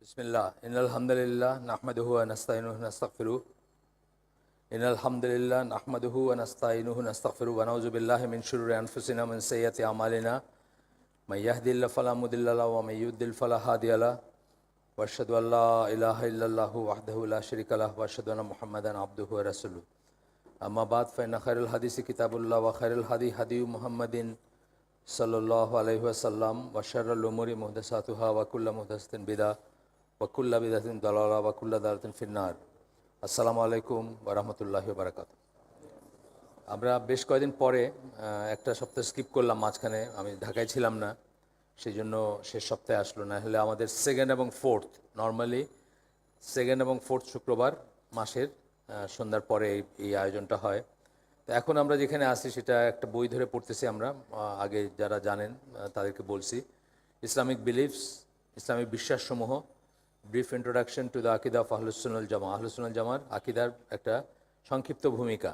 बिस्मिल्लाह इन्नल हम्दुलिल्लाह नहमदुहु व नस्तईनुहु व नस्तगफिरुह इन्नल हम्दुलिल्लाह नहमदुहु व नस्तईनुहु व नस्तगफिरुह व नऊज़ु बिल्लाहि मिन शुरूरि अनफुसिना व मिन सय्यिआति अमालिना मन यहदिल्लाहु फला मुदिल्ल लहु व मन युद्लिल फला हादिय लहु व अशहदु अल्ला इलाहा इल्लल्लाहु वहदहु ला शरीका लहु व अशहदु अन्ना मुहम्मदन अब्दुहु व रसूलुहु अम्मा बाद फ़इन्न खैरुल हदीसि किताबुल्लाह व खैरुल हदी हदी मुहम्मदिन सल्लल्लाहु अलैहि वसल्लम व शर्रुल उमूरि मुहदसातुहा व कुल्लु मुहदसातिन बिदअह वकुल्ला बिदअतिन दलाला वकुल्ला दालालातिन फिन्नार। আসসালামু আলাইকুম ওয়া রাহমাতুল্লাহি ওয়া বারাকাতুহু। আমরা বেশ কয়েকদিন পরে একটা সপ্তাহ স্কিপ করলাম, মাঝখানে আমি ঢাকায় ছিলাম না, সেই জন্য শেষ সপ্তাহে আসলো না। হলে আমাদের সেকেন্ড এবং ফোর্থ, নর্মালি সেকেন্ড এবং ফোর্থ শুক্রবার মাসের সন্ধ্যার পরে এই আয়োজনটা হয়। তো এখন আমরা যেখানে আসি সেটা একটা বই ধরে পড়তেছি আমরা, আগে যারা জানেন তাদেরকে বলছি, ইসলামিক বিলিফস, ইসলামিক বিশ্বাসসমূহ, ব্রিফ ইন্ট্রোডাকশন টু দ্য আকিদা অফ আহলুস সুন্নাহ ওয়াল জামাআহ। আহলুস সুন্নাহ ওয়াল জামাআর আকিদার একটা সংক্ষিপ্ত ভূমিকা।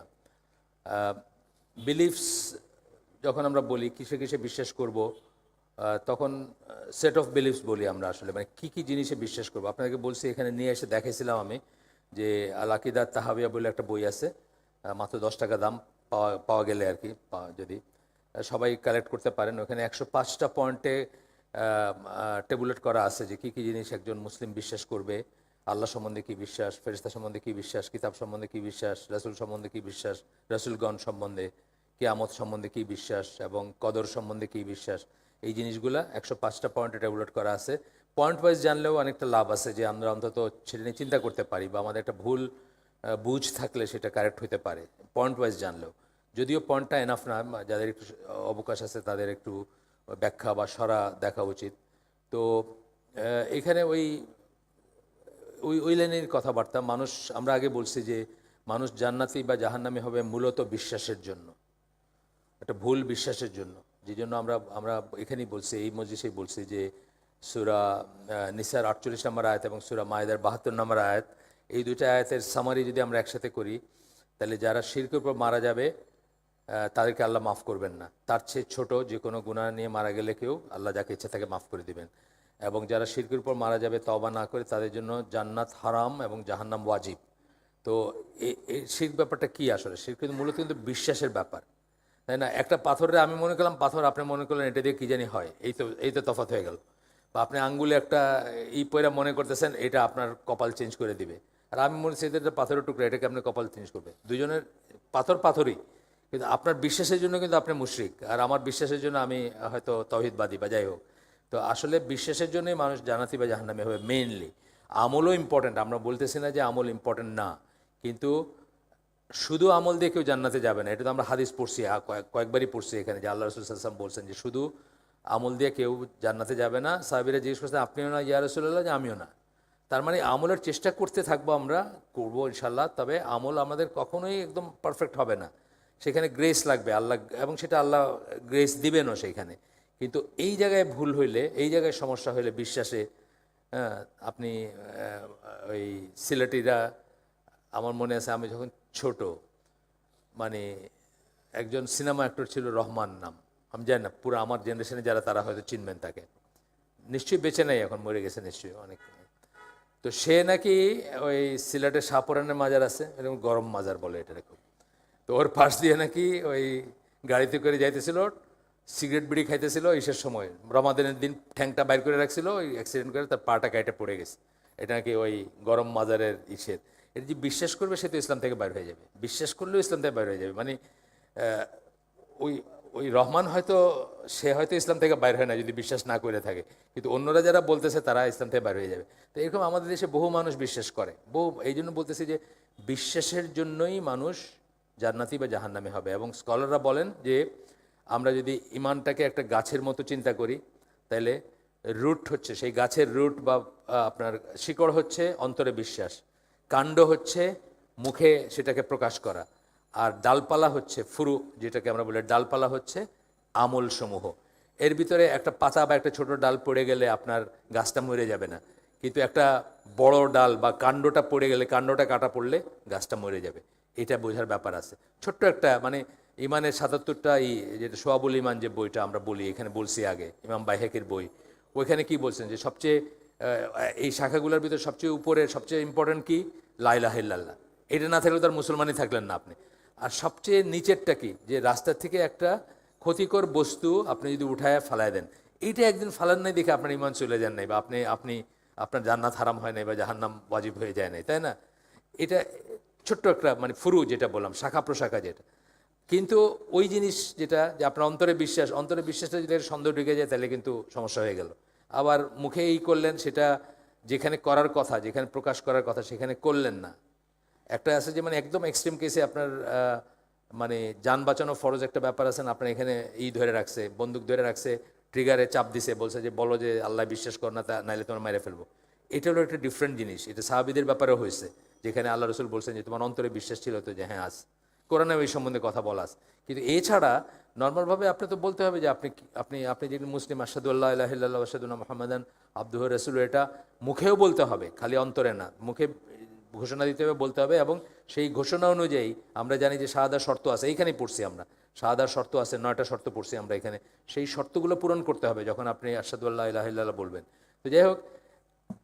বিলিফস যখন আমরা বলি কিসে কিসে বিশ্বাস করব, তখন সেট অফ বিলিফস বলি আমরা, আসলে মানে কী কী জিনিসে বিশ্বাস করব। আপনাদেরকে বলছি, এখানে নিয়ে এসে দেখাইছিলাম আমি যে আল আকিদা তাহাবিয়া বলে একটা বই আছে, মাত্র 10 টাকা দাম, পাওয়া গেলে আর কি, যদি সবাই কালেক্ট করতে পারেন। ওখানে 105টা পয়েন্টে টেবুলেট করা আছে যে কী কী জিনিস একজন মুসলিম বিশ্বাস করবে। আল্লাহ সম্বন্ধে কী বিশ্বাস, ফেরেশতা সম্বন্ধে কী বিশ্বাস, কিতাব সম্বন্ধে কী বিশ্বাস, রাসূল সম্বন্ধে কী বিশ্বাস, রাসূলগণ সম্বন্ধে, কিয়ামত সম্বন্ধে কী বিশ্বাস এবং কদর সম্বন্ধে কী বিশ্বাস। এই জিনিসগুলো 105টা পয়েন্টে টেবুলেট করা আছে। পয়েন্ট ওয়াইজ জানলেও অনেকটা লাভ আছে, যে আমরা অন্তত সেটা নিয়ে চিন্তা করতে পারি, বা আমাদের একটা ভুল বুঝ থাকলে সেটা কারেক্ট হতে পারে পয়েন্ট ওয়াইজ জানলেও। যদিও পয়েন্টটা এনাফ না, যাদের একটু অবকাশ আছে তাদের একটু ব্যাখ্যা বা সরা দেখা উচিত। তো এখানে ওই ওই ওই লাইনের কথাবার্তা। মানুষ, আমরা আগে বলছি যে মানুষ জান্নাতি বা জাহান্নামী হবে মূলত বিশ্বাসের জন্য, একটা ভুল বিশ্বাসের জন্য। যে জন্য আমরা আমরা এখানেই বলছি, এই মজলিসেই বলছি যে সূরা নিসার 48 নম্বর আয়াত এবং সূরা মায়েদার 72 নম্বর আয়াত, এই দুইটা আয়াতের সামারি যদি আমরা একসাথে করি, তাহলে যারা শিরকের উপর মারা যাবে তাদেরকে আল্লাহ মাফ করবেন না। তার চেয়ে ছোট যে কোনো গুনাহ নিয়ে মারা গেলে কেউ, আল্লাহ যাকে ইচ্ছা তাকে মাফ করে দিবেন। এবং যারা শিরকের উপর মারা যাবে তওবা না করে, তাদের জন্য জান্নাত হারাম এবং জাহান্নাম ওয়াজিব। তো এই শিরক ব্যাপারটা কী আসলে? শিরক কিন্তু মূলত কিন্তু বিশ্বাসের ব্যাপার, তাই না? একটা পাথরে আমি মনে করলাম পাথর, আপনি মনে করলেন এটা দিয়ে কী জানি হয়, এই তো তফাৎ হয়ে গেল। বা আপনি আঙ্গুলে একটা পয়রা মনে করতেছেন এটা আপনার কপাল চেঞ্জ করে দিবে, আর আমি মনে করছি এটা পাথরের টুকরা, এটাকে আপনি কপাল চেঞ্জ করবে। দুজনের পাথরই, কিন্তু আপনার বিশ্বাসের জন্য কিন্তু আপনি মুশরিক, আর আমার বিশ্বাসের জন্য আমি হয়তো তাওহীদবাদী বা যাই হোক। তো আসলে বিশ্বাসের জন্যই মানুষ জান্নাতি বা জাহান্নামী হবে মেইনলি। আমলও ইম্পর্ট্যান্ট, আমরা বলতেছি না যে আমল ইম্পর্ট্যান্ট না, কিন্তু শুধু আমল দিয়ে কেউ জান্নাতে যাবে না। এটা তো আমরা হাদিস পড়ছি, কয়েকবারই পড়ছি এখানে, যে আল্লাহ রাসূল সাল্লাল্লাহু আলাইহি ওয়াসাল্লাম বলছেন যে শুধু আমল দিয়ে কেউ জান্নাতে যাবে না। সাহাবীরা জিজ্ঞেস করছেন, আপনিও না ইয়া রাসূলুল্লাহ? যে আমিও না। তার মানে আমলের চেষ্টা করতে থাকবো, আমরা করবো ইনশাল্লাহ, তবে আমল আমাদের কখনোই একদম পারফেক্ট হবে না। সেখানে গ্রেস লাগবে আল্লাহ, এবং সেটা আল্লাহ গ্রেস দিবেনও সেইখানে। কিন্তু এই জায়গায় ভুল হইলে, এই জায়গায় সমস্যা হইলে বিশ্বাসে, আপনি ওই সিলেটিরা, আমার মনে আছে আমি যখন ছোট, মানে একজন সিনেমা অ্যাক্টর ছিল রহমান নাম, আমি জানি না পুরো আমার জেনারেশনে যারা তারা হয়তো চিনবেন তাকে, নিশ্চয়ই বেঁচে নেই এখন, মরে গেছে নিশ্চয়ই অনেক। তো সে নাকি ওই সিলেটের শাহপুরানের মাজার আছে, এরকম গরম মাজার বলে এটা খুব, তো ওর পাশ দিয়ে নাকি ওই গাড়িতে করে যাইতেছিল, সিগারেট বিড়ি খাইতেছিল, ইসের সময় রমাদানের দিন ঠ্যাংটা বাইর করে রাখছিল, ওই অ্যাক্সিডেন্ট করে তার পাটা কাইটে পড়ে গেছে। এটা নাকি ওই গরম মাজারের এটা যে বিশ্বাস করবে সে তো ইসলাম থেকে বাইর হয়ে যাবে, বিশ্বাস করলেও ইসলাম থেকে বাইর হয়ে যাবে। মানে ওই ওই রহমান হয়তো, সে হয়তো ইসলাম থেকে বাইর হয় না যদি বিশ্বাস না করে থাকে, কিন্তু অন্যরা যারা বলতেছে তারা ইসলাম থেকে বাইর হয়ে যাবে। তো এরকম আমাদের দেশে বহু মানুষ বিশ্বাস করে, এই জন্য বলতেছি যে বিশ্বাসের জন্যই মানুষ জান্নাতি বা জাহান্নামী হবে। এবং স্কলাররা বলেন যে আমরা যদি ইমানটাকে একটা গাছের মতো চিন্তা করি, তাহলে রুট হচ্ছে, সেই গাছের রুট বা আপনার শিকড় হচ্ছে অন্তরে বিশ্বাস, কাণ্ড হচ্ছে মুখে সেটাকে প্রকাশ করা, আর ডালপালা হচ্ছে ফুরু, যেটাকে আমরা বলি ডালপালা হচ্ছে আমল সমূহ। এর ভিতরে একটা পাতা বা একটা ছোট ডাল পড়ে গেলে আপনার গাছটা মরে যাবে না, কিন্তু একটা বড় ডাল বা কাণ্ডটা পড়ে গেলে, কাণ্ডটা কাটা পড়লে গাছটা মরে যাবে। এটা বোঝার ব্যাপার আছে। ছোট্ট একটা, মানে ইমানের ৭৭টা, যেটা সোয়াবুল ইমান যে বইটা আমরা বলি, এখানে বলছি আগে, ইমাম বাইহাকির বই, ওইখানে কি বলছেন যে সবচেয়ে এই শাখাগুলোর ভিতরে সবচেয়ে উপরে সবচেয়ে ইম্পর্ট্যান্ট কি? লা ইলাহা ইল্লাল্লাহ। এটা না থাকলে তার মুসলমানই থাকলেন না আপনি। আর সবচেয়ে নিচেরটা কি? যে রাস্তার থেকে একটা ক্ষতিকর বস্তু আপনি যদি উঠায় ফালায় দেন, এইটা একদিন ফালান নাই দেখে আপনার ইমান চলে যান নাই, বা আপনি আপনার জান্নাত হারাম হয় নাই, বা জাহান্নাম ওয়াজিব হয়ে যায় নাই, তাই না? এটা ছোট্ট একটা মানে ফুরু, যেটা বললাম শাখা প্রশাখা যেটা। কিন্তু ওই জিনিস যেটা, যে আপনার অন্তরে বিশ্বাসটা যদি সন্দেহ ঢুকে যায়, তাহলে কিন্তু সমস্যা হয়ে গেল। আবার মুখে এই করলেন, সেটা যেখানে করার কথা, যেখানে প্রকাশ করার কথা, সেখানে করলেন না। একটা আছে যে মানে একদম এক্সট্রিম কেসে আপনার মানে যান বাঁচানো ফরজ একটা ব্যাপার আছে না, আপনার এখানে ধরে রাখছে, বন্দুক ধরে রাখছে, ট্রিগারে চাপ দিছে, বলছে যে বলো যে আল্লাহ বিশ্বাস কর না, তা নাইলে তোমার মেরে ফেলবো। এটা হলো একটা ডিফারেন্ট জিনিস। এটা সাহাবীদের ব্যাপারেও হয়েছে, যেখানে আল্লাহ রসুল বলছেন যে তোমার অন্তরে বিশ্বাস ছিল তো, যে হ্যাঁ আস কোরআনে এই সম্বন্ধে কথা বলাস। কিন্তু এছাড়া নর্মালভাবে আপনি তো বলতে হবে যে আপনি যে মুসলিম, আশহাদু আল্লা ইলাহা ইল্লাল্লাহ ওয়া আশহাদু আন্না মুহাম্মাদান আবদুহু ওয়া রাসূলুহু, এটা মুখেও বলতে হবে, খালি অন্তরে না। মুখে ঘোষণা দিতে হবে, বলতে হবে, এবং সেই ঘোষণা অনুযায়ী আমরা জানি যে শাহাদার শর্ত আছে, এইখানেই পড়ছি আমরা, শাহাদার শর্ত আছে, 9টা শর্ত পড়ছি আমরা এখানে। সেই শর্তগুলো পূরণ করতে হবে যখন আপনি আশহাদু আল্লা ইলাহা ইল্লাল্লাহ বলবেন। তো যাই হোক,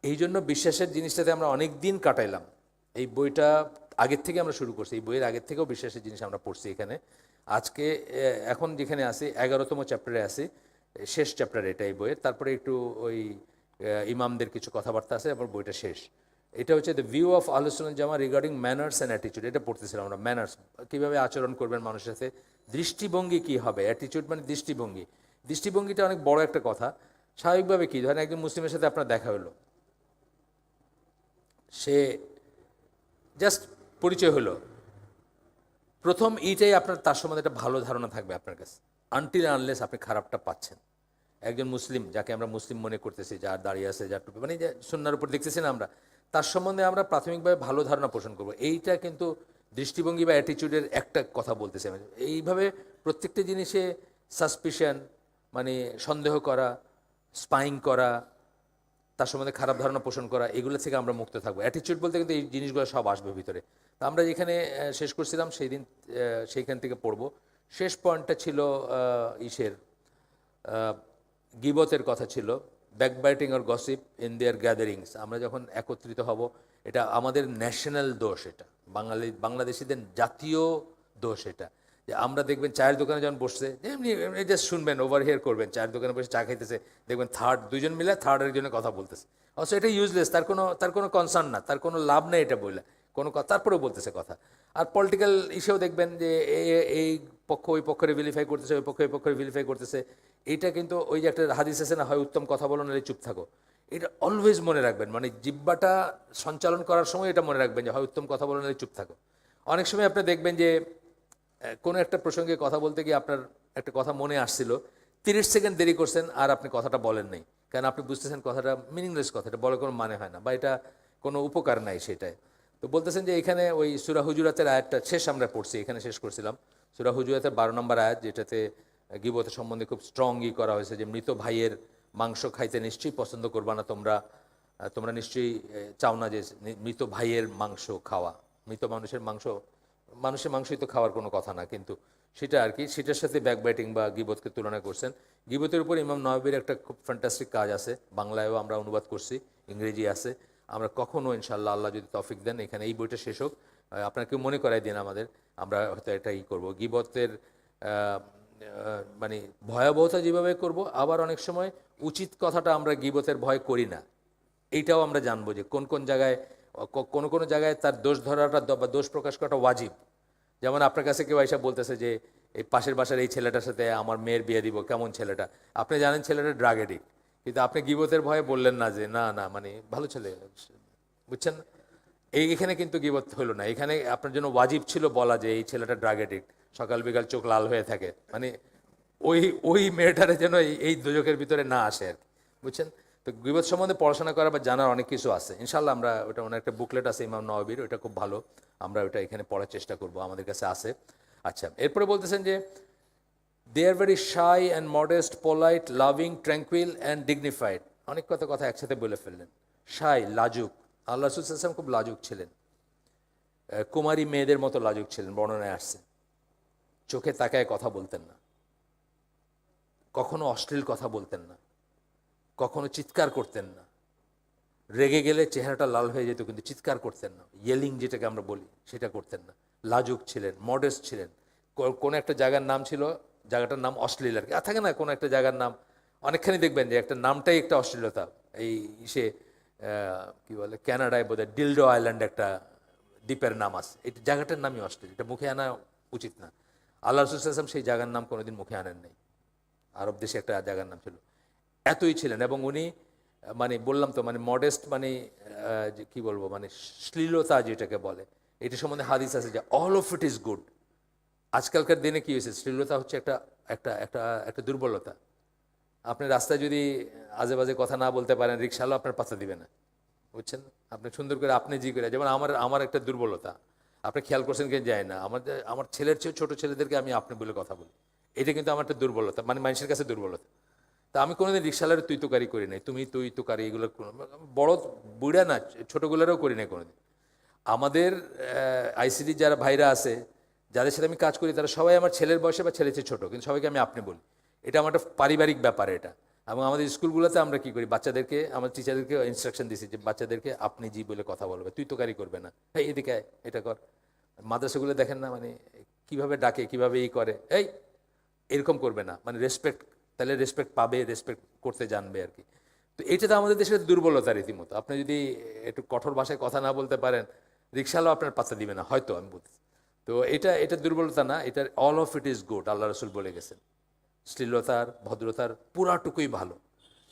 এই জন্য বিশ্বাসের জিনিসটাতে আমরা অনেক দিন কাটাইলাম। এই বইটা আগের থেকে আমরা শুরু করছি, এই বইয়ের আগের থেকেও বিশ্বাসের জিনিস আমরা পড়ছি এখানে। আজকে এখন যেখানে আছি 11তম চ্যাপ্টারে আছি, শেষ চ্যাপ্টার এটা এই বইয়ের। তারপরে একটু ওই ইমামদের কিছু কথাবার্তা আছে, আবার বইটা শেষ। এটা হচ্ছে দ্য ভিউ অফ আহলুস সুন্নাহ জামা রিগার্ডিং ম্যানার্স অ্যান্ড অ্যাটিটিউড। এটা পড়তেছিলাম আমরা, ম্যানার্স কীভাবে আচরণ করবেন মানুষের সাথে, দৃষ্টিভঙ্গি কী হবে, অ্যাটিটিউড মানে দৃষ্টিভঙ্গি। দৃষ্টিভঙ্গিটা অনেক বড় একটা কথা। স্বাভাবিকভাবে কী, ধরেন একজন মুসলিমের সাথে আপনার দেখা হলো, সে জাস্ট পরিচয় হলো, প্রথম এইটাই আপনার তার সম্বন্ধে একটা ভালো ধারণা থাকবে আপনার কাছে, আনটিল আনলেস আপনি খারাপটা পাচ্ছেন। একজন মুসলিম, যাকে আমরা মুসলিম মনে করতেছি, যার দাঁড়িয়ে আছে, যার টুপি, মানে যে সুন্নাহর উপর দেখতেছি না আমরা, তার সম্বন্ধে আমরা প্রাথমিকভাবে ভালো ধারণা পোষণ করবো। এইটা কিন্তু দৃষ্টিভঙ্গি বা অ্যাটিটিউডের একটা কথা বলতেছি আমি। এইভাবে প্রত্যেকটা জিনিসে সাসপিশন মানে সন্দেহ করা, স্পাইং করা, তার সম্বন্ধে খারাপ ধারণা পোষণ করা, এগুলো থেকে আমরা মুক্ত থাকবো। অ্যাটিটিউড বলতে কিন্তু এই জিনিসগুলো সব আসবে ভিতরে। তো আমরা যেখানে শেষ করছিলাম সেই দিন, সেইখান থেকে পড়ব। শেষ পয়েন্টটা ছিল ইসের গিবতের কথা ছিল, backbiting or gossip in their gatherings. আমরা যখন একত্রিত হব, এটা আমাদের ন্যাশনাল দোষ, এটা বাংলাদেশিদের জাতীয় দোষ। এটা যে আমরা দেখবেন চায়ের দোকানে যখন বসছে, এমনি জাস্ট শুনবেন, ওভার হিয়ার করবেন, চায়ের দোকানে বসে চা খাইতেছে, দেখবেন দুইজন মিলে থার্ডের জন্য কথা বলতেছে। অবশ্য এটা ইউজলেস, তার কোনো কনসার্ন না, তার কোনো লাভ নেই এটা বলে, তারপরেও বলতেছে কথা। আর পলিটিক্যাল ইস্যুও দেখবেন যে এই পক্ষ ওই পক্ষের ভিলিফাই করতেছে, ওই পক্ষ ওই পক্ষের ভিলিফাই করতেছে। এইটা কিন্তু ওই যে একটা হাদিস আছে না, হয় উত্তম কথা বলো নাহলে চুপ থাকো। এটা অলওয়েজ মনে রাখবেন, মানে জিব্বাটা সঞ্চালন করার সময় এটা মনে রাখবেন যে হয় উত্তম কথা বলো নাহলে চুপ থাকো। অনেক সময় আপনি দেখবেন যে কোনো একটা প্রসঙ্গে কথা বলতে গিয়ে আপনার একটা কথা মনে আসছিল, 30 সেকেন্ড দেরি করছেন আর আপনি কথাটা বলেন নাই, কারণ আপনি বুঝতেছেন কথাটা মিনিংলেস, কথাটা বলার কোনো মানে হয় না, বা এটা কোনো উপকার নাই সেটাই। তো বলতেছেন যে এখানে ওই সূরা হুজুরাতের আয়াতটা শেষ আমরা পড়ছি, এখানে শেষ করছিলাম সূরা হুজুরাতের 12 নম্বর আয়াত, যেটাতে গীবতের সম্বন্ধে খুব স্ট্রংই করা হয়েছে, যে মৃত ভাইয়ের মাংস খাইতে নিশ্চয়ই পছন্দ করবা না তোমরা নিশ্চয়ই চাও না যে মৃত ভাইয়ের মাংস খাওয়া। মৃত মানুষের মাংসই তো খাওয়ার কোনো কথা না, কিন্তু সেটা আর কি, সেটার সাথে ব্যাকবাইটিং বা গীবতকে তুলনা করছেন। গীবতের উপর ইমাম নওয়াবীর একটা খুব ফ্যান্টাস্টিক কাজ আছে, বাংলায়ও আমরা অনুবাদ করছি, ইংরেজি আছে। আমরা কখনো ইনশাআল্লাহ, আল্লাহ যদি তৌফিক দেন, এখানে এই বইটা শেষ হোক, আপনারা কেউ মনে করাই দিন আমাদের, আমরা হয়তো এটা করবো। গীবতের মানে ভয়াবহতা যেভাবে করব, আবার অনেক সময় উচিত কথাটা আমরা গীবতের ভয় করি না, এইটাও আমরা জানবো যে কোন কোন জায়গায়, কোনো জায়গায় তার দোষ ধরাটা বা দোষ প্রকাশ করাটা ওয়াজিব। যেমন আপনার কাছে কেউ এসে বলতেছে যে এই পাশের বাসার এই ছেলেটার সাথে আমার মেয়ের বিয়ে দিব, কেমন ছেলেটা, আপনি জানেন ছেলেটা ড্রাগ এডিক্ট, কিন্তু আপনি গীবতের ভয়ে বললেন না যে না না মানে ভালো ছেলে, বুঝছেন? এখানে কিন্তু গীবত হলো না, এখানে আপনার জন্য ওয়াজিব ছিল বলা যে এই ছেলেটা ড্রাগ এডিক্ট, সকাল বিকাল চোখ লাল হয়ে থাকে, মানে ওই ওই মেয়েটারে যেন এই দুজকের ভিতরে না আসে আর কি, বুঝছেন? তো গীবত সম্বন্ধে পড়াশোনা করা বা জানার অনেক কিছু আছে ইনশাল্লাহ। আমরা ওটা অনেক একটা বুকলেট আছে ইমাম নওয়াবীর, ওটা খুব ভালো, আমরা ওটা এখানে পড়ার চেষ্টা করব, আমাদের কাছে আছে। আচ্ছা, এরপরে বলতেছেন যে they are very shy and modest, polite, loving, tranquil and dignified. অনেক কথা একসাথে বলে ফেললেন। শাই, লাজুক, আল্লাহ রাসূল সাল্লাল্লাহু আলাইহি ওয়াসাল্লাম খুব লাজুক ছিলেন, কুমারী মেয়েদের মতো লাজুক ছিলেন, বর্ণনায় আসছে। চোখে তাকায় কথা বলতেন না, কখনো অশ্লীল কথা বলতেন না, কখনো চিৎকার করতেন না, রেগে গেলে চেহারাটা লাল হয়ে যেত, কিন্তু চিৎকার করতেন না, ইয়েলিং যেটাকে আমরা বলি সেটা করতেন না। লাজুক ছিলেন, মডেস্ট ছিলেন। কোনো একটা জায়গার নাম ছিল, জায়গাটার নাম অশ্লীল আর কি, থাকে না কোনো একটা জায়গার নাম, অনেকখানি দেখবেন যে একটা নামটাই একটা অশ্লীলতা। এই সে কী বলে, ক্যানাডায় বোধহয় ডিলডো আইল্যান্ড একটা দ্বীপের নাম আছে, এই জায়গাটার নামই অশ্লীল, এটা মুখে আনা উচিত না। আল্লাহ রাসূল সাল্লাল্লাহু আলাইহি ওয়াসাল্লাম সেই জায়গার নাম কোনোদিন মুখে আনেন নাই। আরব দেশে একটা জায়গার নাম ছিল, এতই ছিলেন। এবং উনি মানে বললাম তো, মানে মডেস্ট, মানে যে কী বলবো, মানে শ্লীলতা যেটাকে বলে, এটা সম্বন্ধে হাদিস আছে যে all of it is good. আজকালকার দিনে কী হয়েছে, শ্লীলতা হচ্ছে একটা একটা একটা একটা দুর্বলতা। আপনি রাস্তায় যদি আজে বাজে কথা না বলতে পারেন, রিক্সাওয়ালা আপনার পাত্তা দিবে না, বুঝছেন। আপনি সুন্দর করে আপনি জি করে, যেমন আমার আমার একটা দুর্বলতা, আপনি খেয়াল করছেন কি যায় না, আমার ছেলের চেয়ে ছোটো ছেলেদেরকে আমি আপনি বলে কথা বলি, এটা কিন্তু আমার একটা দুর্বলতা, মানে মানুষের কাছে দুর্বলতা। তা আমি কোনোদিন রিক্সাওয়ালার তুই তোকারি করি নাই, তুমি তুই তোকারি, এগুলো বড় বুড়া না, ছোটোগুলোরও করি নাই কোনোদিন। আমাদের আইসিডি যারা ভাইরা আছে, যাদের সাথে আমি কাজ করি, তারা সবাই আমার ছেলের বয়সে বা ছেলের চেয়ে ছোটো, কিন্তু সবাইকে আমি আপনি বলি। এটা আমার একটা পারিবারিক ব্যাপার এটা। এবং আমাদের স্কুলগুলোতে আমরা কী করি, বাচ্চাদেরকে, আমার টিচারদেরকে ইনস্ট্রাকশন দিছি যে বাচ্চাদেরকে আপনি জি বলে কথা বলবে, তুই তোকারি করবে না, হ্যাঁ এদিকে আয়, এটা কর। মাদ্রাসাগুলো দেখেন না, মানে কীভাবে ডাকে, কীভাবে করে, এই এরকম করবে না, মানে রেসপেক্ট, তাহলে রেসপেক্ট পাবে, রেসপেক্ট করতে জানবে আর কি। তো এটা তো আমাদের দেশের দুর্বলতা রীতিমতো। আপনি যদি একটু কঠোর ভাষায় কথা না বলতে পারেন, রিক্সাওয়ালাও আপনার পাত্তা দিবে না হয়তো, আমি বলছি। তো এটা দুর্বলতা না, এটার all of it is good, আল্লাহ রসুল বলে গেছেন। শ্লীলতার, ভদ্রতার পুরাটুকুই ভালো।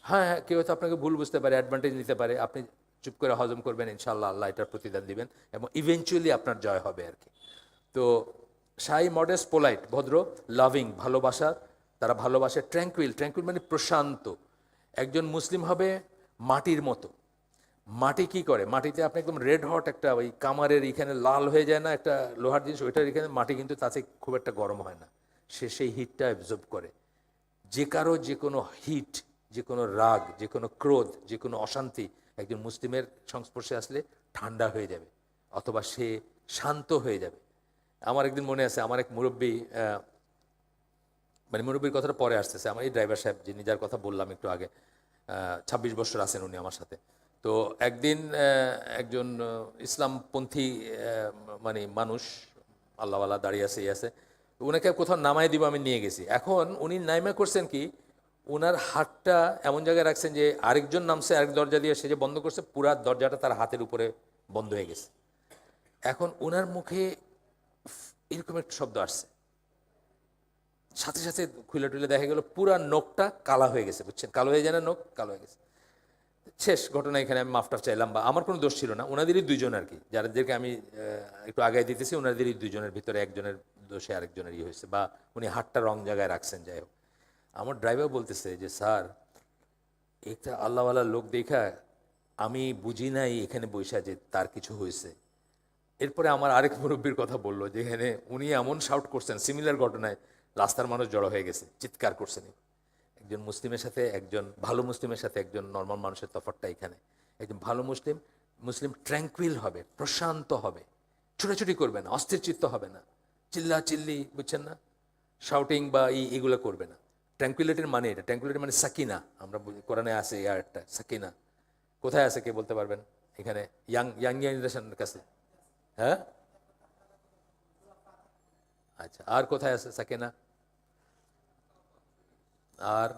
হ্যাঁ হ্যাঁ, কেউ হয়তো আপনাকে ভুল বুঝতে পারে, অ্যাডভান্টেজ নিতে পারে, আপনি চুপ করে হজম করবেন, ইনশাআল্লাহ আল্লাহ এটার প্রতিদান দিবেন এবং ইভেনচুয়ালি আপনার জয় হবে আর কি। তো শাই, মডেস্ট, পোলাইট, ভদ্র, লাভিং, ভালোবাসা, তারা ভালোবাসে। ট্র্যাঙ্কুইল, ট্র্যাঙ্কুইল মানে প্রশান্ত। একজন মুসলিম হবে মাটির মতো। মাটি কি করে, মাটিতে আপনি একদম রেড হট একটা ওই কামারের এখানে লাল হয়ে যায় না একটা লোহার জিনিস, ওইটার এখানে মাটি কিন্তু তাতে খুব একটা গরম হয় না, সে সেই হিটটা অ্যাবজর্ব করে। যে কারো যে কোনো হিট, যে কোনো রাগ, যে কোনো ক্রোধ, যে কোনো অশান্তি একজন মুসলিমের সংস্পর্শে আসলে ঠান্ডা হয়ে যাবে, অথবা সে শান্ত হয়ে যাবে। আমার একদিন মনে আছে, আমার এক মুরব্বী, মানে মুরব্বীর কথাটা পরে আসতেছে, আমার এই ড্রাইভার সাহেব যিনি, যার কথা বললাম একটু আগে, 26 বছর আছেন উনি আমার সাথে। তো একদিন একজন ইসলামপন্থী মানে মানুষ, আল্লাহওয়ালা, দাঁড়িয়ে আছে, আছে, ওনাকে কোথাও নামাই দিব, আমি নিয়ে গেছি। এখন উনি নাইমা করছেন কি, ওনার হাতটা এমন জায়গায় রাখছেন যে আরেকজন নামছে আরেক দরজা দিয়ে, সে যে বন্ধ করছে, পুরা দরজাটা তার হাতের উপরে বন্ধ হয়ে গেছে। এখন ওনার মুখে এরকম একটা শব্দ আসছে, সাথে সাথে খুলে টুলে দেখা গেল পুরা নখটা কালা হয়ে গেছে, বুঝছেন, কালো হয়ে যায় না, নখ কালো হয়ে গেছে। শেষ ঘটনা, এখানে আমি মাফটাফ চাইলাম, বা আমার কোনো দোষ ছিল না, ওনাদেরই দুইজন আর কি, যাদেরকে আমি একটু আগায় দিতেছি, ওনাদেরই দুইজনের ভিতরে একজনের দোষে আরেকজনের ইয়ে হয়েছে, বা উনি হাতটা রং জায়গায় রাখছেন, যাই হোক। আমার ড্রাইভার বলতেছে যে স্যার, একটা আল্লাহওয়ালা লোক দেখা আমি বুঝি নাই এখানে বৈশা যে তার কিছু হয়েছে। এরপরে আমার আরেক মুরব্বীর কথা বললো, যেখানে উনি এমন শাউট করছেন, সিমিলার ঘটনায় রাস্তার মানুষ জড়ো হয়ে গেছে, চিৎকার করছেন। একজন মুসলিমের সাথে, একজন ভালো মুসলিমের সাথে একজন নর্মাল মানুষের তফাৎটা এখানে। একজন ভালো মুসলিম, মুসলিম ট্র্যাঙ্কুইল হবে, প্রশান্ত হবে, ছুটাছুটি করবে না, অস্থির চিত্ত হবে না, চিল্লা চিল্লি, বুঝছেন না, শাউটিং বা এগুলো করবে না। ট্র্যাঙ্কুইলিটির মানে এটা, ট্র্যাঙ্কুইলিটি মানে সাকিনা, আমরা কোরআনে আছে একটা সাকিনা। কোথায় আছে কে বলতে পারবেন এখানে, ইয়াং ইয়াং জেনারেশনের কাছে? হ্যাঁ, আচ্ছা, আর কোথায় আছে সাকিনা? আর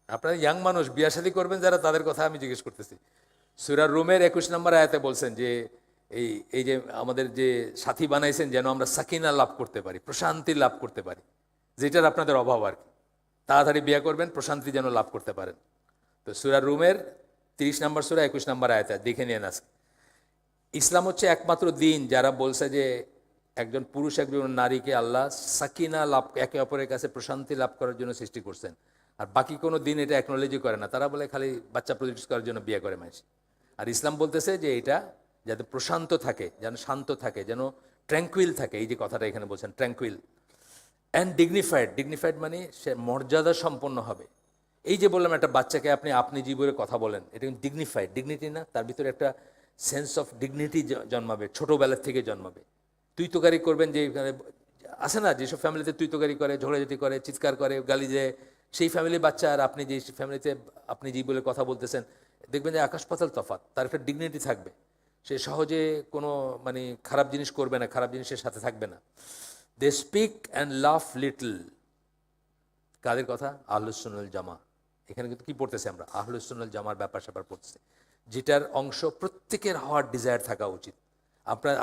আপনারা ইয়াং মানুষ, বিয়া শাদী করবেন যারা, তাদের কথা আমি জিজ্ঞেস করতেছি। সূরা রুমের 21 নম্বর আয়াতে বলছেন যে এই এই যে আমাদের যে সাথী বানাইছেন যেন আমরা সাকিনা লাভ করতে পারি, প্রশান্তি লাভ করতে পারি, যেটার আপনাদের অভাব আর কি। তাড়াতাড়ি বিয়ে করবেন, প্রশান্তি যেন লাভ করতে পারেন। তো সূরা রুমের 30 নম্বর সূরা 21 নম্বর আয়াতে দেখে নিয়ে আজকে। ইসলাম হচ্ছে একমাত্র দিন যারা বলছে যে একজন পুরুষ একজন নারীকে আল্লাহ সাকিনা লাভ, একে অপরের কাছে প্রশান্তি লাভ করার জন্য সৃষ্টি করছেন। আর বাকি কোনো দিন এটা অ্যাকনোলেজই করে না, তারা বলে খালি বাচ্চা প্রডিউস করার জন্য বিয়ে করে মানুষ। আর ইসলাম বলতেছে যে এটা যাতে প্রশান্ত থাকে, যেন শান্ত থাকে, যেন ট্র্যাঙ্কুইল থাকে, এই যে কথাটা এখানে বলছেন, ট্র্যাঙ্কুইল অ্যান্ড ডিগনিফাইড। ডিগনিফাইড মানে সে মর্যাদা সম্পন্ন হবে। এই যে বললাম একটা বাচ্চাকে আপনি আপনি জীবনে কথা বলেন, এটা কিন্তু ডিগনিফাইড, ডিগনিটি না, তার ভিতরে একটা সেন্স অফ ডিগনিটি জন্মাবে, ছোটোবেলার থেকে জন্মাবে। তুই তোকারি করবেন, যে আছে না যেসব ফ্যামিলিতে তুই তোকারি করে, ঝগড়াঝাটি করে, চিৎকার করে, গালি দেয়, সেই ফ্যামিলির বাচ্চা, আর আপনি যে ফ্যামিলিতে আপনি যে বলে কথা বলতেছেন, দেখবেন যে আকাশ পাতাল তফাৎ, তার একটা ডিগনিটি থাকবে, সে সহজে কোনো মানে খারাপ জিনিস করবে না, খারাপ জিনিসের সাথে থাকবে না। দে স্পিক অ্যান্ড লাফ লিটল। কাদের কথা? আহলুস সুন্নাল জামা। এখানে কিন্তু কি পড়তেছে আমরা? আহলুস সুন্নাল জামার ব্যাপার স্যাপার পড়তেছে, যেটার অংশ প্রত্যেকের হওয়ার ডিজায়ার থাকা উচিত।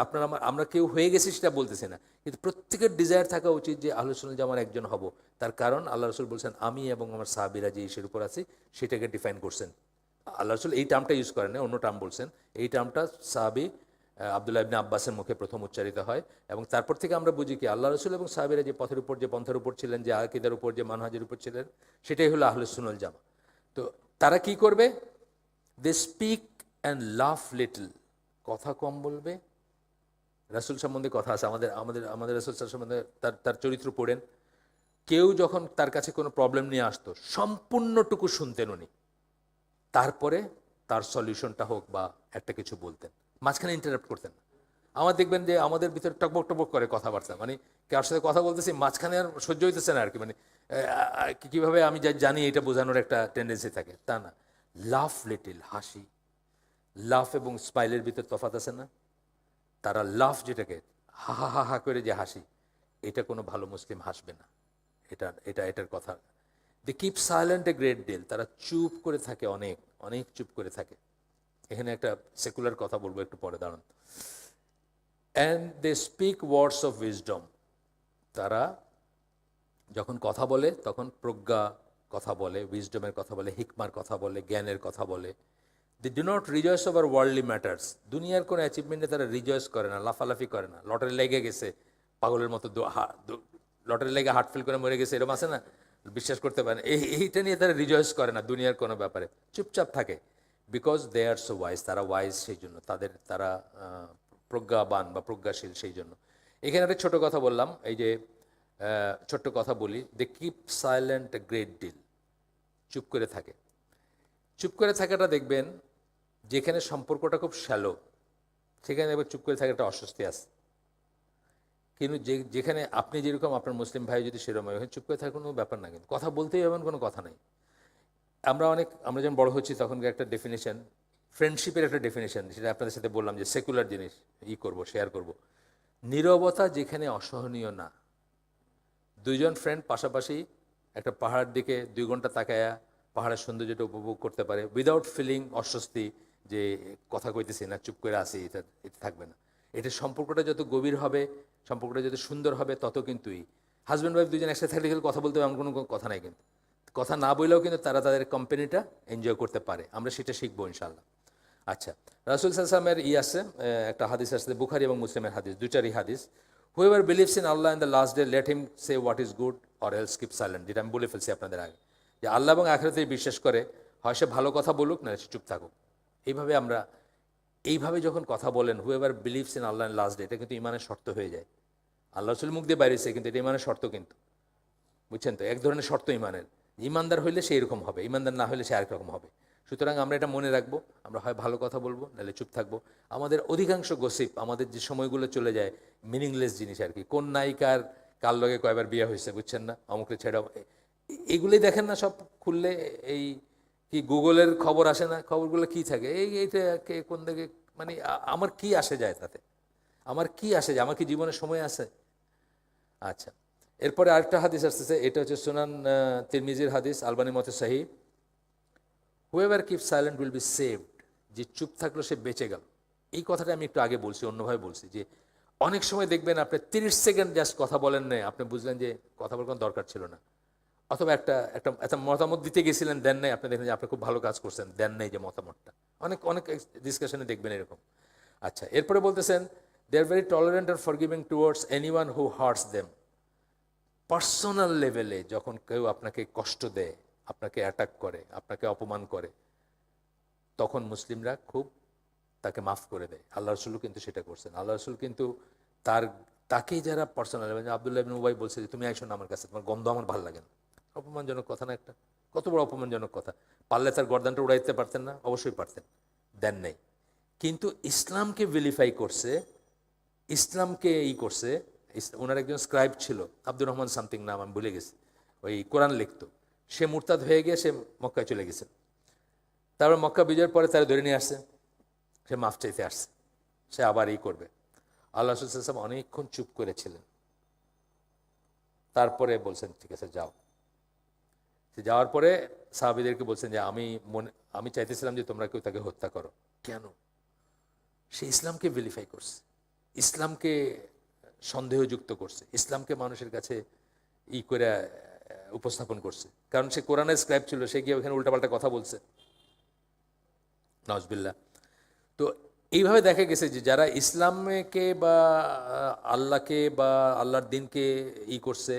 আপনার আমরা কেউ হয়ে গেছি সেটা বলতেছি না, কিন্তু প্রত্যেকের ডিজায়ার থাকা উচিত যে আহলুস সুন্নাল জামার একজন হব। তার কারণ আল্লাহ রসুল বলছেন, আমি এবং আমার সাহাবীরা যে ইসের উপর আছি সেটাকে ডিফাইন করছেন। আল্লাহ রসুল এই টার্মটা ইউজ করেন না, অন্য টার্ম বলছেন। এই টার্মটা সাহাবী আব্দুল্লাহ ইবনে আব্বাসের মুখে প্রথম উচ্চারিত হয়, এবং তারপর থেকে আমরা বুঝি কি আল্লাহ রসুল এবং সাহাবীরা যে পথের উপর, যে পন্থার উপর ছিলেন, যে আকিদার উপর, যে মানহাজের উপর ছিলেন, সেটাই হলো আহলুস সুন্নাল জামা। তো তারা কি করবে? দে স্পিক অ্যান্ড লাফ লিটল। কথা কম বলবে। রাসূল সম্বন্ধে কথা আছে, আমাদের আমাদের আমাদের রাসূল সম্বন্ধে তার তার চরিত্র পড়েন। কেউ যখন তার কাছে কোনো প্রবলেম নিয়ে আসতো, সম্পূর্ণটুকু শুনতেন উনি, তারপরে তার সলিউশনটা হোক বা একটা কিছু বলতেন, মাঝখানে ইন্টারাপ্ট করতেন না। আমার দেখবেন যে আমাদের ভিতরে টকবক টকবক করে কথাবার্তা, মানে কার সাথে কথা বলতেছি মাঝখানে আর সহ্য হইতেছে না আর কি, মানে কীভাবে আমি জানি এটা বোঝানোর একটা টেন্ডেন্সি থাকে, তা না। লাফ লিটিল, হাসি। লাফ এবং স্মাইলের ভিতর তফাৎ আছে না? তারা লাফ, যেটাকে হা হা হা হা করে যে হাসি, এটা কোনো ভালো মুসলিম হাসবে না। এটার কথা। They keep silent a great deal. তারা চুপ করে থাকে, অনেক অনেক চুপ করে থাকে। এখানে একটা সেকুলার কথা বলবো একটু পরে, দাঁড়ান। And they speak words of wisdom. তারা যখন কথা বলে তখন প্রজ্ঞা কথা বলে, উইজডমের কথা বলে, হিকমার কথা বলে, জ্ঞানের কথা বলে। They do not rejoice over worldly matters. দুনিয়ার কোনো অ্যাচিভমেন্টে তারা রিজয়েস করে না, লাফালাফি করে না। লটারি লেগে গেছে পাগলের মতো, লটারি লেগে হার্ট ফেল করে মরে গেছে, এরকম আছে না, বিশ্বাস করতে পারেন, এইটা নিয়ে তারা রিজয়েস করে না দুনিয়ার কোনো ব্যাপারে, চুপচাপ থাকে। Because they are so wise. তারা ওয়াইজ, সেই জন্য তারা প্রজ্ঞাবান বা প্রজ্ঞাশীল, সেই জন্য। এখানে একটা ছোটো কথা বললাম, এই যে ছোট্ট কথা বলি, they keep silent a great deal. চুপ করে থাকে। চুপ করে থাকাটা দেখবেন যেখানে সম্পর্কটা খুব শ্যালো, সেখানে এবার চুপ করে থাকাটা অস্বস্তি আছে। কিন্তু যেখানে আপনি যেরকম, আপনার মুসলিম ভাই যদি সেরকম হয়, চুপ করে থাকার কোনো ব্যাপার না, কিন্তু কথা বলতেই এমন কোনো কথা নেই। আমরা যখন বড় হচ্ছি তখনকার একটা ডেফিনেশন, ফ্রেন্ডশিপের একটা ডেফিনেশন, সেটা আপনাদের সাথে বললাম যে সেকুলার জিনিস করব, শেয়ার করব। নীরবতা যেখানে অসহনীয় না। দুইজন ফ্রেন্ড পাশাপাশি একটা পাহাড়ের দিকে 2 ঘন্টা তাকায়া পাহাড়ের সৌন্দর্যটা উপভোগ করতে পারে উইদাউট ফিলিং অস্বস্তি, যে কথা কইতেছি না, চুপ করে আসি, এটা থাকবে না। এটা সম্পর্কটা যত গভীর হবে, সম্পর্কটা যত সুন্দর হবে, তত কিন্তুই হাজব্যান্ড ওয়াইফ দুজন একসাথে থাকলে কিন্তু কথা বলতে হবে এমন কোনো কথা নাই, কিন্তু কথা না বললেও কিন্তু তারা তাদের কোম্পানিটা এনজয় করতে পারে। আমরা সেটা শিখবো ইনশাল্লাহ। আচ্ছা, রাসূল সাল্লাল্লাহু আলাইহি ওয়াসাল্লামের আছে একটা হাদিস আছে, বুখারী এবং মুসলিমের হাদিস, দুইটারই হাদিস। Whoever believes in Allah in the last day, let him say what is good or else keep silent. যেটা আমি বলে ফেলছি আপনাদের আগে, যে আল্লাহ এবং আখিরাতে বিশ্বাস করে, হয় সে ভালো কথা বলুক, না সে চুপ থাকুক। এইভাবে যখন কথা বলেন, whoever believes in Allah in last day, এটা কিন্তু ইমানের শর্ত হয়ে যায়। আল্লাহ রসুল মুখ দিয়ে বাইরেছে, কিন্তু এটা ইমানের শর্ত, কিন্তু বুঝছেন তো, এক ধরনের শর্ত ইমানের। ইমানদার হইলে সে এরকম হবে, ইমানদার না হলে সে আরেক রকম হবে। সুতরাং আমরা এটা মনে রাখবো, আমরা হয় ভালো কথা বলবো, নাহলে চুপ থাকবো। আমাদের অধিকাংশ গসিপ, আমাদের যে সময়গুলো চলে যায় মিনিংলেস জিনিস আর কি, কোন নায়িকার কার লগে কয়বার বিয়ে হয়েছে, বুঝছেন না, অমুকে ছেড়া, এগুলোই দেখেন না সব খুললে। এই কি গুগলের খবর আসে না, খবরগুলো কি থাকে, এইটা কে কোন দিকে, মানে আমার কি আসে যায় তাতে, আমার কি আসে যায়, আমার কি জীবনের সময় আছে? আচ্ছা, এরপরে আরেকটা হাদিস আসতেছে, এটা হচ্ছে সুনান তিরমিজির হাদিস, আলবানী মতে সহি। Whoever keep silent will be saved. যে চুপ থাকলো সে বেঁচে গেল। এই কথাটা আমি একটু আগে বলছি, অন্যভাবে বলছি, যে অনেক সময় দেখবেন আপনি 30 সেকেন্ড জাস্ট কথা বলেন না, আপনি বুঝলেন যে কথা বলার কোনো দরকার ছিল না, অথবা একটা একটা একটা মতামত দিতে গেছিলেন, দেন নাই, আপনি দেখলেন যে আপনি খুব ভালো কাজ করছেন, দেন নাই যে মতামতটা। অনেক অনেক ডিসকাশনে দেখবেন এরকম। আচ্ছা, এরপরে বলতেছেন, দে আর ভেরি টলারেন্ট আর forgiving towards anyone who hurts them. Personal লেভেলে যখন কেউ আপনাকে কষ্ট দেয়, আপনাকে অ্যাটাক করে, আপনাকে অপমান করে, তখন মুসলিমরা খুব তাকে মাফ করে দেয়। আল্লাহ রসুলও কিন্তু সেটা করছেন। আল্লাহ রসুল কিন্তু তাকেই যারা পার্সোনাল, আব্দুল্লাহ ইবনে উবাই বলছে যে তুমি আইসো না আমার কাছে, তোমার গন্ধ আমার ভালো লাগে না। অপমানজনক কথা না একটা? কত বড় অপমানজনক কথা! পারলে তার গর্দানটা উড়াই দিতে পারতেন না? অবশ্যই পারতেন, দেন নেই। কিন্তু ইসলামকে ভেরিফাই করছে, ইসলামকে করছে। ওনার একজন স্ক্রাইব ছিল, আব্দুর রহমান সামথিং নাম, আমি ভুলে গেছি, ওই কোরআন লিখত। সে মুরতাদ হয়ে গিয়ে সে মক্কায় চলে গেছে। তারপর মক্কা বিজয়ের পরে তারা ধরে নিয়ে আসছে, সে মাফ চাইতে আসছে, সে আবার করবে। আল্লাহ রাসূল সাল্লাল্লাহু আলাইহি ওয়াসাল্লাম অনেকক্ষণ চুপ করেছিলেন, তারপরে বলছেন ঠিক আছে যাও। সে যাওয়ার পরে সাহাবীদেরকে বলছেন যে আমি চাইতেছিলাম যে তোমরা কেউ তাকে হত্যা করো। কেন? সে ইসলামকে ভেরিফাই করছে, ইসলামকে সন্দেহযুক্ত করছে, ইসলামকে মানুষের কাছে করে উপস্থাপন করছে। কারণ সে কোরআনের স্ক্রাইব ছিল, সে গিয়ে ওখানে উল্টাপাল্টা কথা বলছে, নাউজুবিল্লাহ। তো এইভাবে দেখা গেছে যে যারা ইসলামকে বা আল্লাহকে বা আল্লাহর দিনকে করছে,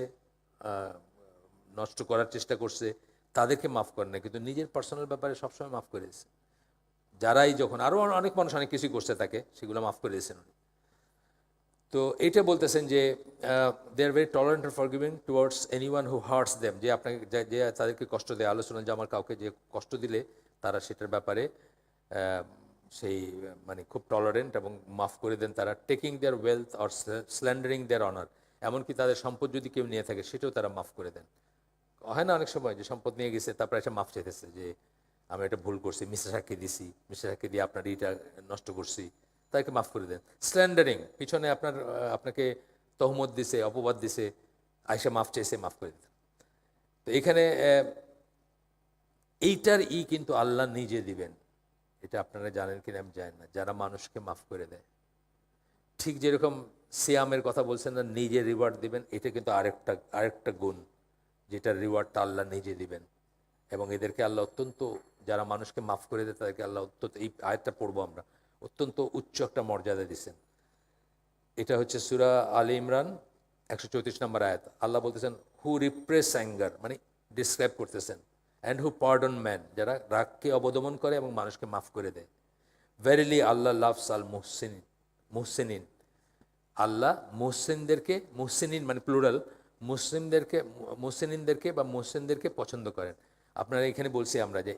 নষ্ট করার চেষ্টা করছে, তাদেরকে মাফ করে না, কিন্তু নিজের পার্সোনাল ব্যাপারে সবসময় মাফ করে দিয়েছে। যারাই যখন আরও অনেক মানুষ অনেক কিছুই করছে তাকে, সেগুলো মাফ করে দিয়েছেন উনি। তো এইটা বলতেছেন যে they are very tolerant and forgiving towards anyone who hurts them, যে আপনাকে যে তাদেরকে কষ্ট দেয়। আলোচনা যে আমার কাউকে যে কষ্ট দিলে তারা সেটার ব্যাপারে সেই মানে খুব টলারেন্ট এবং মাফ করে দেন তারা। Taking their wealth or slandering their honour, এমনকি তাদের সম্পদ যদি কেউ নিয়ে থাকে সেটাও তারা মাফ করে দেন। হয় না অনেক সময় যে সম্পদ নিয়ে গেছে, তারপরে একটা মাফ চাইতেছে যে আমি এটা ভুল করছি, মিথ্যা সাক্ষী দিছি, মিথ্যা সাক্ষী দিয়ে আপনার এইটা নষ্ট করছি, তাকে মাফ করে দেন। স্ল্যান্ডারিং, পিছনে আপনাকে তহমত দিছে, অপবাদ দিছে, আয়সা মাফ চাইছে, মাফ করে দিতেন। তো এখানে এইটার কিন্তু আল্লাহ নিজে দিবেন, এটা আপনারা জানেন কিনা আমি জানি না, যারা মানুষকে মাফ করে দেয়। ঠিক যেরকম সিয়ামের কথা বলছেন না, নিজে রিওয়ার্ড দিবেন, এটা কিন্তু আরেকটা গুণ, যেটার রিওয়ার্ডটা আল্লাহ নিজে দিবেন। এবং এদেরকে আল্লাহ অত্যন্ত, যারা মানুষকে মাফ করে দেয় তাদেরকে আল্লাহ অত্যন্ত, এই আয়াতটা পড়বো আমরা, অত্যন্ত উচ্চ একটা মর্যাদা দিচ্ছেন। এটা হচ্ছে সূরা আলে ইমরান 134 নম্বর আয়াত। আল্লাহ বলতেছেন হু রিপ্রেস অ্যাঙ্গার, মানে ডিসক্রাইব করতেছেন, অ্যান্ড হু পার্ডন ম্যান, যারা রাগকে অবদমন করে এবং মানুষকে মাফ করে দেয়। ভেরিলি আল্লাহ লাভস আল মুহসিনিন, আল্লাহ মুহসিনদেরকে, মুহসিনিন মানে প্লুরাল, মুহসিনিনদেরকে বা মুহসিনদেরকে পছন্দ করেন। আপনারা এখানে বলছি আমরা যে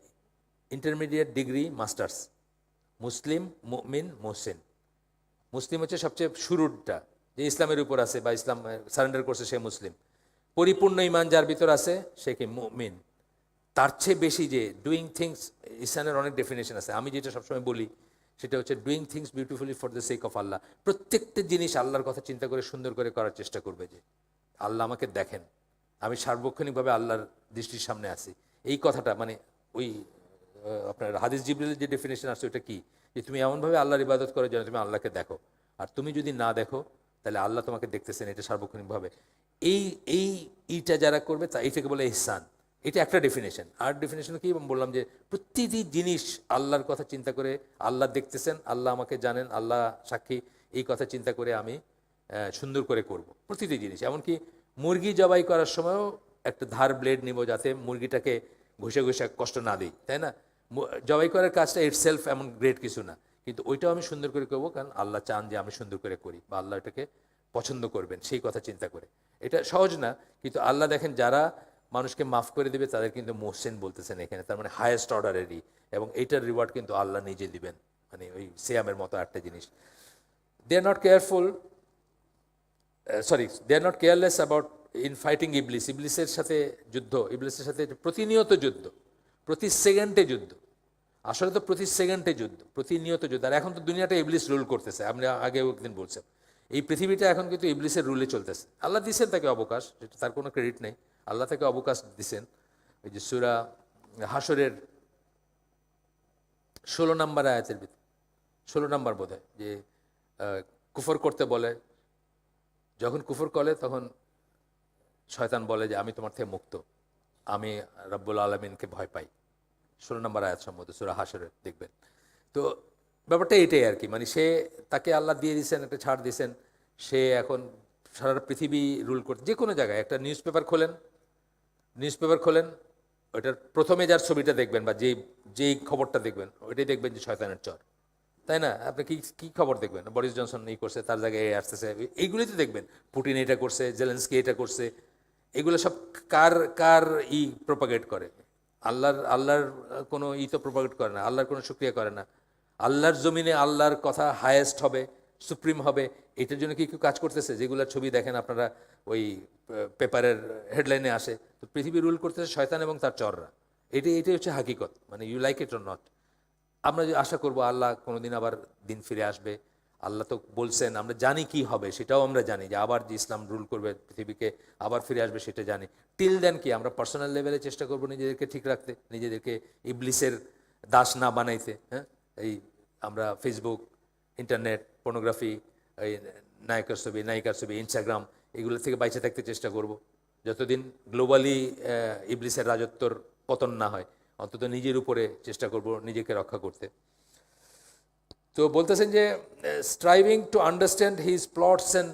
ইন্টারমিডিয়েট ডিগ্রি মাস্টার্স, মুসলিম, মুমিন, মুহসিন। মুসলিম হচ্ছে সবচেয়ে শুরুরটা, যে ইসলামের উপর আছে বা ইসলাম সারেন্ডার করছে সে মুসলিম। পরিপূর্ণ ইমান যার ভিতর আছে সে কি মুমিন। তার চেয়ে বেশি যে ডুইং থিংস, ইসলামের অনেক ডেফিনেশন আছে, আমি যেটা সবসময় বলি সেটা হচ্ছে doing things beautifully for the sake of আল্লাহ। প্রত্যেকটা জিনিস আল্লাহর কথা চিন্তা করে সুন্দর করে করার চেষ্টা করবে, যে আল্লাহ আমাকে দেখেন, আমি সার্বক্ষণিকভাবে আল্লাহর দৃষ্টির সামনে আছি। এই কথাটা মানে ওই আপনার হাদিস জিবরিলের যে ডেফিনেশন আছে ওটা কি, যে তুমি এমনভাবে আল্লাহর ইবাদত করো যেন তুমি আল্লাহকে দেখো, আর তুমি যদি না দেখো তাহলে আল্লাহ তোমাকে দেখতেছেন, এটা সার্বক্ষণিকভাবে। এইটা যারা করবে তা এইটাকে বলে ইহসান। এটা একটা ডেফিনেশন। আর ডেফিনেশন কি বললাম, যে প্রতিটি জিনিস আল্লাহর কথা চিন্তা করে, আল্লাহ দেখতেছেন, আল্লাহ আমাকে জানেন, আল্লাহ সাক্ষী, এই কথা চিন্তা করে আমি সুন্দর করে করব প্রতিটি জিনিস। এমনকি মুরগি জবাই করার সময়ও একটা ধার ব্লেড নিব যাতে মুরগিটাকে ঘষে ঘষে কষ্ট না দিই, তাই না? জবাই করার কাজটা ইটসেলফ এমন গ্রেট কিছু না, কিন্তু ওইটাও আমি সুন্দর করে করবো, কারণ আল্লাহ চান যে আমি সুন্দর করে করি, বা আল্লাহ এটাকে পছন্দ করবেন সেই কথা চিন্তা করে। এটা সহজ না, কিন্তু আল্লাহ দেখেন যারা মানুষকে মাফ করে দেবে তাদের কিন্তু মোহসেন বলতেছেন এখানে, তার মানে হায়েস্ট অর্ডারেরই, এবং এইটার রিওয়ার্ড কিন্তু আল্লাহ নিজে দিবেন। মানে ওই সিয়ামের মতো একটা জিনিস। They are not careful, they are not careless about in fighting ইবলিস, ইবলিসের সাথে যুদ্ধ, ইবলিসের সাথে প্রতিনিয়ত যুদ্ধ, প্রতি সেকেন্ডে যুদ্ধ। আসলে তো প্রতি সেকেন্ডে যুদ্ধ, প্রতিনিয়ত যুদ্ধ। আর এখন তো দুনিয়াটা ইবলিস রুল করতেছে, আমরা আগেও একদিন বলছিলাম, এই পৃথিবীটা এখন কিন্তু ইবলিসের রুলে চলতেছে। আল্লাহ দিচ্ছেন তাকে অবকাশ, যেটা তার কোনো ক্রেডিট নেই, আল্লাহ তাকে অবকাশ দিচ্ছেন। ওই যে সূরা হাশরের 16 নম্বর আয়াতের ভিতরে, 16 নম্বর বোধ হয়, যে কুফর করতে বলে, যখন কুফর করে তখন শয়তান বলে যে আমি তোমার থেকে মুক্ত, আমি রব্বুল আলমিনকে ভয় পাই। 16 নম্বর আয়াত সম্মত সূরা হাশরে দেখবেন। তো ব্যাপারটা এটাই আর কি, মানে তাকে আল্লাহ দিয়ে দিয়েছেন, একটা ছাড় দিয়েছেন, সে এখন সারা পৃথিবী রুল করতে। যে কোনো জায়গায় একটা নিউজ পেপার খোলেন, ওইটার প্রথমে যার ছবিটা দেখবেন বা যেই খবরটা দেখবেন ওইটাই দেখবেন যে শয়তানের চর, তাই না? আপনি কি খবর দেখবেন? বরিস জনসন এই করছে, তার জায়গায় এই আসতেছে, এইগুলোই তো দেখবেন। পুটিন এটা করছে, জেলেন্সকি এটা করছে, এগুলো সব কার প্রপাগেট করে? আল্লাহর কোনো তো প্রপাগেট করে না, আল্লাহর কোনো শুকরিয়া করে না। আল্লাহর জমিনে আল্লাহর কথা হায়েস্ট হবে, সুপ্রিম হবে, এটার জন্য কি কেউ কাজ করতেছে? যেগুলোর ছবি দেখেন আপনারা ওই পেপারের হেডলাইনে আসে, তো পৃথিবী রুল করতেছে শয়তান এবং তার চররা। এটাই হচ্ছে হাকিকত, মানে you like it or not. আমরা যে আশা করবো আল্লাহ কোনোদিন আবার দিন ফিরে আসবে, আল্লাহ তো বলছেন, আমরা জানি কি হবে, সেটাও আমরা জানি যে আবার যে ইসলাম রুল করবে পৃথিবীকে, আবার ফিরে আসবে, সেটা জানি। টিল দেন কি আমরা পার্সোনাল লেভেলে চেষ্টা করবো নিজেদেরকে ঠিক রাখতে, নিজেদেরকে ইবলিসের দাস না বানাইতে। হ্যাঁ, এই আমরা ফেসবুক, ইন্টারনেট, পর্নোগ্রাফি, এই নায়িকার ছবি, ইনস্টাগ্রাম, এগুলো থেকে বাইচে থাকতে চেষ্টা করব যতদিন গ্লোবালি ইবলিসের রাজত্বর পতন না হয়। অন্তত নিজের উপরে চেষ্টা করব নিজেকে রক্ষা করতে। তো বলতেছেন যে striving to understand his plots and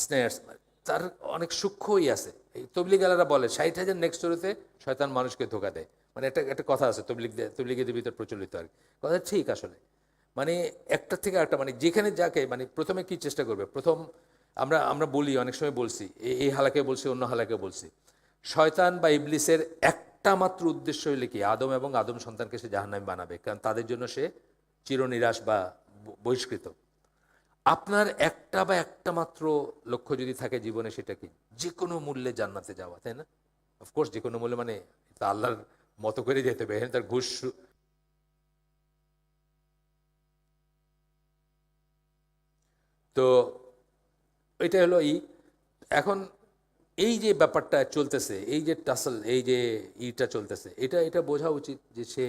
snares, তার অনেক সূক্ষ্মই আছে। এই তবলিগালারা বলে 60,000 নেক্সট স্টোরিতে শয়তান মানুষকে ধোকা দেয়, মানে একটা কথা আছে তবলিগীদের ভিতর প্রচলিত আর কি, কথা ঠিক আসলে। মানে একটা থেকে একটা, মানে যেখানে যাকে, মানে প্রথমে কি চেষ্টা করবে, প্রথম আমরা বলি, অনেক সময় বলছি, এই হালাকে বলছি, অন্য হালাকে বলছি, শয়তান বা ইবলিসের একটা মাত্র উদ্দেশ্য হইলে কি, আদম এবং আদম সন্তানকে সে জাহান্নামী বানাবে, কারণ তাদের জন্য সে চিরনিরাশ বা বহিষ্কৃত। আপনার একটা মাত্র লক্ষ্য যদি থাকে জীবনে, সেটা কি, যে কোনো মূল্যে জান্নাতে যাওয়া, তাই না? অফকোর্স যে কোনো মূল্যে, মানে তা আল্লাহর মতো করে যেতে হবে, এখানে তার ঘুষ। তো এটা হলো এখন এই যে ব্যাপারটা চলতেছে, এই যে টাসল, এই যে ইটা চলতেছে, এটা বোঝা উচিত যে সে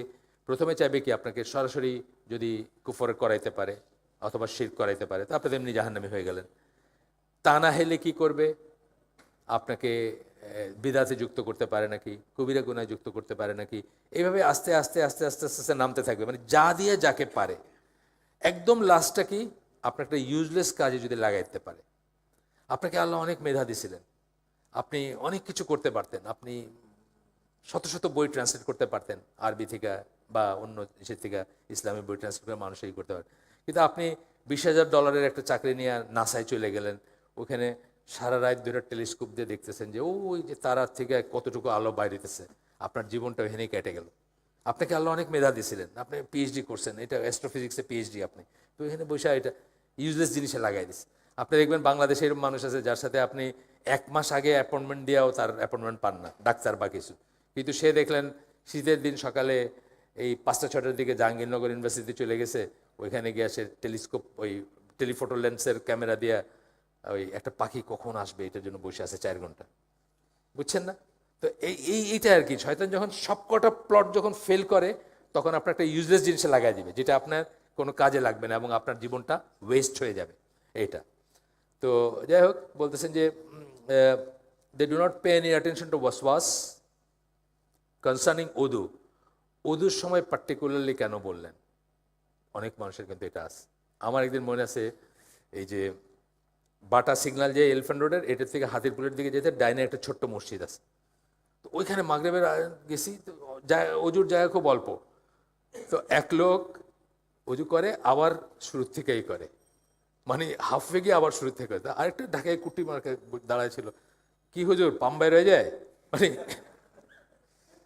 প্রথমে চাইবে কি আপনাকে সরাসরি যদি কুফর করাইতে পারে অথবা শিরক করাইতে পারে, তো আপনি তেমনি জাহান্নামী হয়ে গেলেন। তা না হলে কি করবে, আপনাকে বিদাতে যুক্ত করতে পারে নাকি, কবিরা গুনায় যুক্ত করতে পারে নাকি, এইভাবে আস্তে আস্তে আস্তে আস্তে আস্তে আস্তে নামতে থাকবে, মানে যা দিয়ে যাকে পারে। একদম লাস্টটা কি, আপনার একটা ইউজলেস কাজে যদি লাগাইতে পারে। আপনাকে আল্লাহ অনেক মেধা দিয়েছিলেন, আপনি অনেক কিছু করতে পারতেন, আপনি শত শত বই ট্রান্সলেট করতে পারতেন আরবি থেকে বা অন্য দেশের থেকে ইসলামী বই ট্রান্সলেট করে মানুষই করতে পারেন, কিন্তু আপনি $20,000 একটা চাকরি নিয়ে নাসায় চলে গেলেন, ওখানে সারা রাত ধরে টেলিস্কোপ দিয়ে দেখতেছেন যে ওই যে তারার থেকে কতটুকু আলো বাইরেতেছে, আপনার জীবনটা ওখানেই কেটে গেল। আপনাকে আল্লাহ অনেক মেধা দিয়েছিলেন, আপনি পিএইচডি করছেন, এটা অ্যাস্ট্রোফিজিক্সে পিএইচডি, আপনি তো এখানে বসে এটা ইউজলেস জিনিসে লাগাই দিচ্ছে। আপনি দেখবেন বাংলাদেশে এরকম মানুষ আছে যার সাথে আপনি 1 মাস আগে অ্যাপয়েন্টমেন্ট দিয়েও তার অ্যাপয়েন্টমেন্ট পান না, ডাক্তার বা কিছু, কিন্তু সে দেখলেন শীতের দিন সকালে এই 5টা 6টার দিকে জাহাঙ্গীরনগর ইউনিভার্সিটিতে চলে গেছে, ওইখানে গিয়ে সে টেলিস্কোপ, ওই টেলিফোটো লেন্সের ক্যামেরা দিয়ে ওই একটা পাখি কখন আসবে এটার জন্য বসে আছে 4 ঘন্টা, বুঝছেন না? তো এইটা আর কি, শয়তান যখন সবকটা প্লট যখন ফেল করে, তখন আপনার একটা ইউজলেস জিনিসে লাগাই দিবে, যেটা আপনার কোনো কাজে লাগবে না এবং আপনার জীবনটা ওয়েস্ট হয়ে যাবে এইটা। তো যাই হোক, বলতেছেন যে they do not pay any attention to ওয়াসওয়াস কনসার্নিং উদু। উদুর সময় পার্টিকুলারলি কেন বললেন, অনেক মানুষের কিন্তু এটা আছে। আমার একদিন মনে আছে, এই যে বাটা সিগন্যাল যে এলিফ্যান্ট রোডের, এটার থেকে হাতিরপুলের দিকে যেতে ডাইনে একটা ছোট্ট মসজিদ আছে, তো ওইখানে মাগরিবের গেছি, তো অজুর জায়গা খুব অল্প, তো এক লোক অজু করে আবার শুরুর থেকেই করে, মানে হাফে গিয়ে আবার শুরু থেকে, আরেকটা ঢাকায় কুটি মার্কে দাঁড়ায় ছিল, কি হুজুর পাম বাইর হয়ে যায়, মানে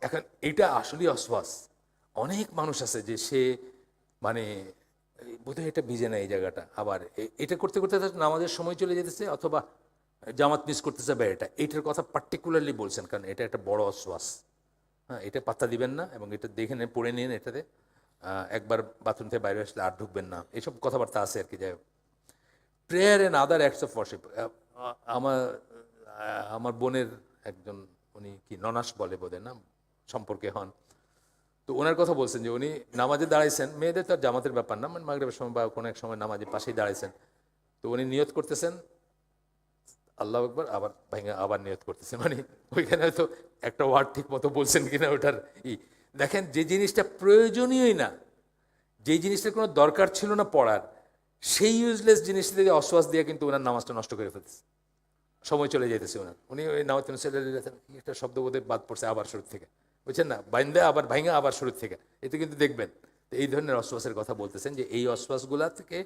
এখন এটা আসলেই অসওয়াস। অনেক মানুষ আছে যে সে মানে বোধহয় এটা ভিজে না এই জায়গাটা, আবার এটা করতে করতে তার নামাজের সময় চলে যেতেছে অথবা জামাত মিস করতেছে, বা এইটার কথা পার্টিকুলারলি বলছেন, কারণ এটা একটা বড় অসওয়াস। হ্যাঁ, এটা পাত্তা দিবেন না এবং এটা দেখে নিন, পড়ে নিন এটাতে, একবার বাথরুম থেকে বাইরে আসলে আর ঢুকবেন না, এইসব কথাবার্তা আছে আর কি। যাই হোক, prayer and other acts of worship. আমার বোনের একজন, উনি কি ননাস বলে বোধহয় না, সম্পর্কে হন, তো ওনার কথা বলছেন যে উনি নামাজে দাঁড়াইছেন, মেয়েদের তো আর জামাতের ব্যাপার না, মানে মাগরিবের সময় বা কোনো এক সময় নামাজের পাশেই দাঁড়াইছেন, তো উনি নিয়ত করতেছেন আল্লাহু আকবার, আবার ভাইঙ্গা আবার নিয়ত করতেছে, মানে ওইখানে হয়তো একটা ওয়ার্ড ঠিক মতো বলছেন কিনা ওটার দেখেন, যে জিনিসটা প্রয়োজনীয়ই না, যেই জিনিসটার কোনো দরকার ছিল না পড়ার, সেই ইউজলেস জিনিসটা দিয়ে অশ্বাস দিয়ে কিন্তু ওনার নামাজটা নষ্ট করে ফেলতেছে, সময় চলে যেতেছে ওনার। উনি ওই নামাজ একটা শব্দ বোধহয় বাদ পড়ছে, আবার শুরু থেকে, বুঝছেন না, বাইন্দা আবার ভাইঙ্গা আবার শুরু থেকে, এতে কিন্তু দেখবেন। তো এই ধরনের অশ্বাসের কথা বলতেছেন যে এই অশ্বাসগুলা থেকে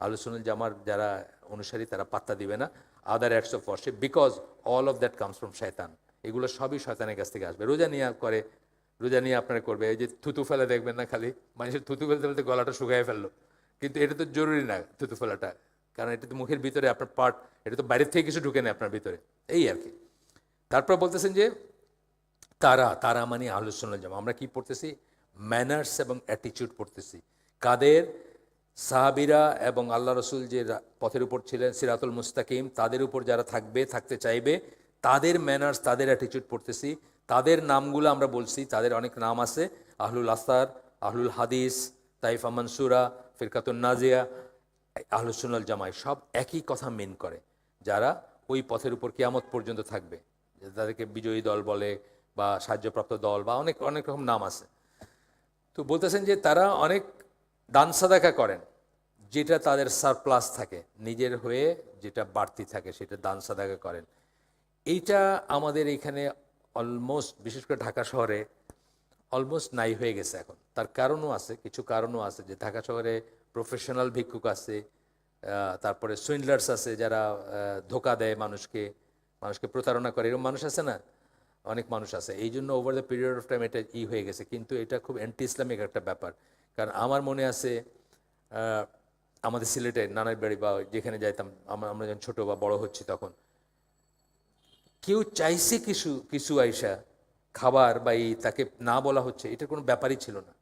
আহলুস সুন্নাত জামার যারা অনুসারী তারা পাত্তা দিবে না। Other acts of worship, because all of that comes from শয়তান, এগুলো সবই শয়তানের কাছ থেকে আসবে। রোজা নিয়ে করে, রোজা নিয়ে আপনারা করবে, এই যে থুতু ফেলে দেখবেন না, খালি মানুষের থুতু ফেলতে ফেলতে গলাটা শুকায় ফেললো, কিন্তু এটা তো জরুরি না থুতু ফেলাটা, কারণ এটা তো মুখের ভিতরে আপনার পার্ট, এটা তো বাইরের থেকে কিছু ঢুকে নেই আপনার ভিতরে, এই আর কি। তারপর বলতেছেন যে তারা তারা মানে আহলুস সুন্নাহ ওয়াল জামাত। আমরা কি পড়তেছি? ম্যানার্স এবং অ্যাটিটিউড পড়তেছি। কাদের? সাহাবীরা এবং আল্লাহ রসুল যে পথের উপর ছিলেন, সিরাতুল মুস্তাকিম, তাদের উপর যারা থাকবে, থাকতে চাইবে, তাদের ম্যানার্স, তাদের অ্যাটিটিউড পড়তেছি। তাদের নামগুলো আমরা বলছি, তাদের অনেক নাম আছে, আহলুল আসার, আহলুল হাদিস, তাইফা মানসুরা, ফিরকাতুন নাজিয়া, আহলুস সুন্নাহ ওয়াল জামাত, সব একই কথা মেন করে, যারা ওই পথের উপর কিয়ামত পর্যন্ত থাকবে। তাদেরকে বিজয়ী দল বলে বা সাহায্যপ্রাপ্ত দল বা অনেক অনেক রকম নাম আছে। তো বলতেছেন যে তারা অনেক দান সাদাকা করেন, যেটা তাদের সারপ্লাস থাকে, নিজের হয়ে যেটা বাড়তি থাকে সেটা দান সাদাকা করেন। এইটা আমাদের এখানে অলমোস্ট, বিশেষ করে ঢাকা শহরে অলমোস্ট নাই হয়ে গেছে এখন। তার কারণও আছে, কিছু কারণও আছে, যে ঢাকা শহরে প্রফেশনাল ভিক্ষুক আছে, তারপরে সুইন্ডলার্স আছে, যারা ধোকা দেয় মানুষকে, মানুষকে প্রতারণা করে, এরকম মানুষ আছে না, অনেক মানুষ আছে। এই জন্য over the period of time এটা হয়ে গেছে। কিন্তু এটা খুব অ্যান্টি ইসলামিক একটা ব্যাপার। কারণ আমার মনে আছে আমাদের সিলেটে নানার বাড়ি বা যেখানে যাইতাম আমরা যখন ছোটো বা বড় হচ্ছি, তখন কেউ চাইছে কিছু কিছু আইসা খাবার বা এই তাকে না বলা হচ্ছে, এটার কোনো ব্যাপারই ছিল না।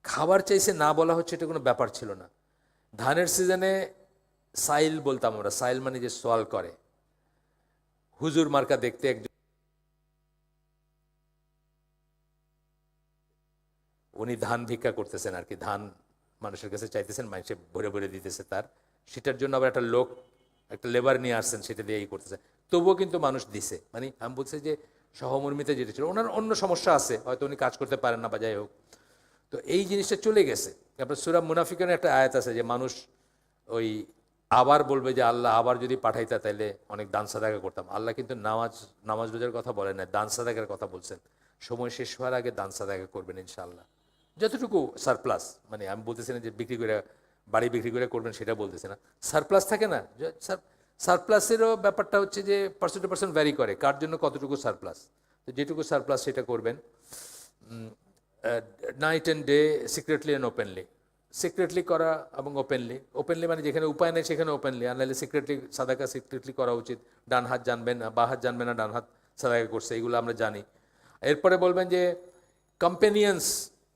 খাবার চাইছে না বলা হচ্ছে, এটা কোনো ব্যাপার ছিল না। ধানের সিজনে সাইল বলতাম আমরা, সাইল মানে যে সোয়াল করে, হুজুর মার্কা দেখতে একজন, উনি ধান ভিক্ষা করতেছেন আর কি, ধান মানুষের কাছে চাইতেছেন, মানুষে ভরে ভরে দিতেছে তার, সেটার জন্য আবার একটা লোক, একটা লেবার নিয়ে আসছেন, সেটা দিয়ে করতেছে, তবুও কিন্তু মানুষ দিছে। মানে আমি বলছি যে সহমর্মিতা যেটা ছিল, ওনার অন্য সমস্যা আছে, হয়তো উনি কাজ করতে পারেন না বা যাই হোক। তো এই জিনিসটা চলে গেছে। তারপর সূরা মুনাফিকুনের একটা আয়াত আছে যে মানুষ ওই আবার বলবে যে আল্লাহ আবার যদি পাঠাইতা তাইলে অনেক দান সাদাকা করতাম। আল্লাহ কিন্তু নামাজ রোজার কথা বলেন না, দান সাদাকার কথা বলছেন। সময় শেষ হওয়ার আগে দান সাদাকা করবেন ইনশাআল্লাহ, যতটুকু সারপ্লাস। মানে আমি বলতেছি না যে বিক্রি করে, বাড়ি বিক্রি করে করবেন, সেটা বলতেছি না। সারপ্লাস থাকে না, সারপ্লাসেরও ব্যাপারটা হচ্ছে যে পার্সন টু পার্সন ভ্যারি করে, কার জন্য কতটুকু সারপ্লাস। তো যেটুকু সারপ্লাস সেটা করবেন। Night and day, secretly and openly. Secretly করা এবং ওপেনলি। ওপেনলি মানে যেখানে উপায় নেই সেখানে ওপেনলি, আর নাহলে সিক্রেটলি সাদাকা সিক্রেটলি করা উচিত। ডান হাত জানবেন না, বা হাত জানবেন না, ডান হাত সাদাকা করছে, এগুলো আমরা জানি। এরপরে বলবেন যে কম্পেনিয়ন্স,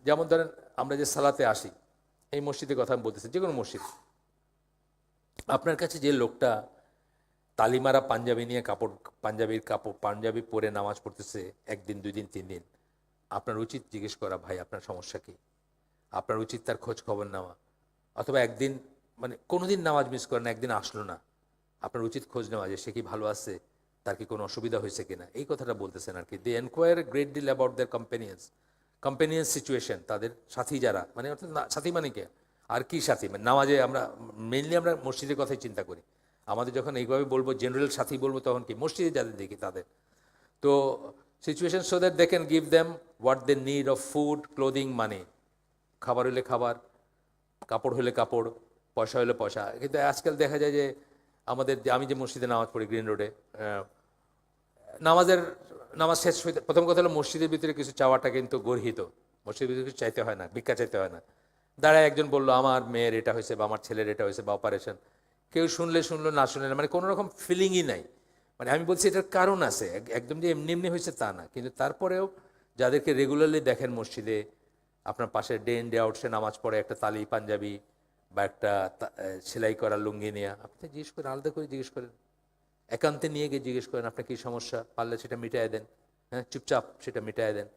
যেমন ধরেন আমরা যে সালাতে আসি, এই মসজিদের কথা আমি বলতেছি, যে কোনো মসজিদ, আপনার কাছে যে লোকটা তালিমারা পাঞ্জাবি নিয়ে পাঞ্জাবি পরে নামাজ পড়তেছে একদিন, 2 দিন, 3 দিন, আপনার উচিত জিজ্ঞেস করা, ভাই আপনার সমস্যা কী? আপনার উচিত তার খোঁজ খবর নেওয়া। অথবা একদিন, মানে কোনোদিন নামাজ মিস করে না, একদিন আসলো না, আপনার উচিত খোঁজ নেওয়া যে সে কি ভালো আছে, তার কি কোনো অসুবিধা হয়েছে কিনা, এই কথাটা বলতেছেন আর কি। They enquire great deal about their companions situation, তাদের সাথী যারা, মানে অর্থাৎ সাথী মানে কে, আর কি সাথী, মানে নামাজে আমরা মেইনলি আমরা মসজিদের কথাই চিন্তা করি। আমাদের যখন এইভাবে বলবো, জেনারেল সাথী বলবো, তখন কি মসজিদে যাদের দেখি তাদের। তো situation, so that they can give them what they need of food, clothing, money. খাবার হলে খাবার, কাপড় হলে কাপড়, পয়সা হলে পয়সা। কিন্তু আজকাল দেখা যায় যে আমাদের, আমি যে মসজিদে নামাজ পড়ি গ্রিন রোডে, নামাজ শেষ হইতে, প্রথম কথা হলো মসজিদের ভিতরে কিছু চাওয়াটা কিন্তু গর্হিত। মসজিদের ভিতরে কিছু চাইতে হয় না, ভিক্ষা চাইতে হয় না। দাঁড়ায় একজন বললো আমার মেয়ের এটা হয়েছে, বা আমার ছেলের এটা হয়েছে, বা অপারেশন, কেউ শুনলে শুনলো, না শুনলে না, মানে কোনো রকম ফিলিংই নাই। মানে আমি বলছি এটার কারণ আছে, একদম যে এমনি এমনি হয়েছে তা না। কিন্তু তারপরেও যাদেরকে রেগুলারলি দেখেন মসজিদে, আপনার পাশে ডে ইন ডে আউট সে নামাজ পড়ে, একটা তালি পাঞ্জাবি বা একটা সেলাই করা লুঙ্গি নিয়ে, আপনি জিজ্ঞেস করেন, আলাদা করে জিজ্ঞেস করেন, একান্তে নিয়ে গিয়ে জিজ্ঞেস করেন আপনার কী সমস্যা, পারলে সেটা মিটাই দেন। হ্যাঁ, চুপচাপ সেটা মিটাই দেন।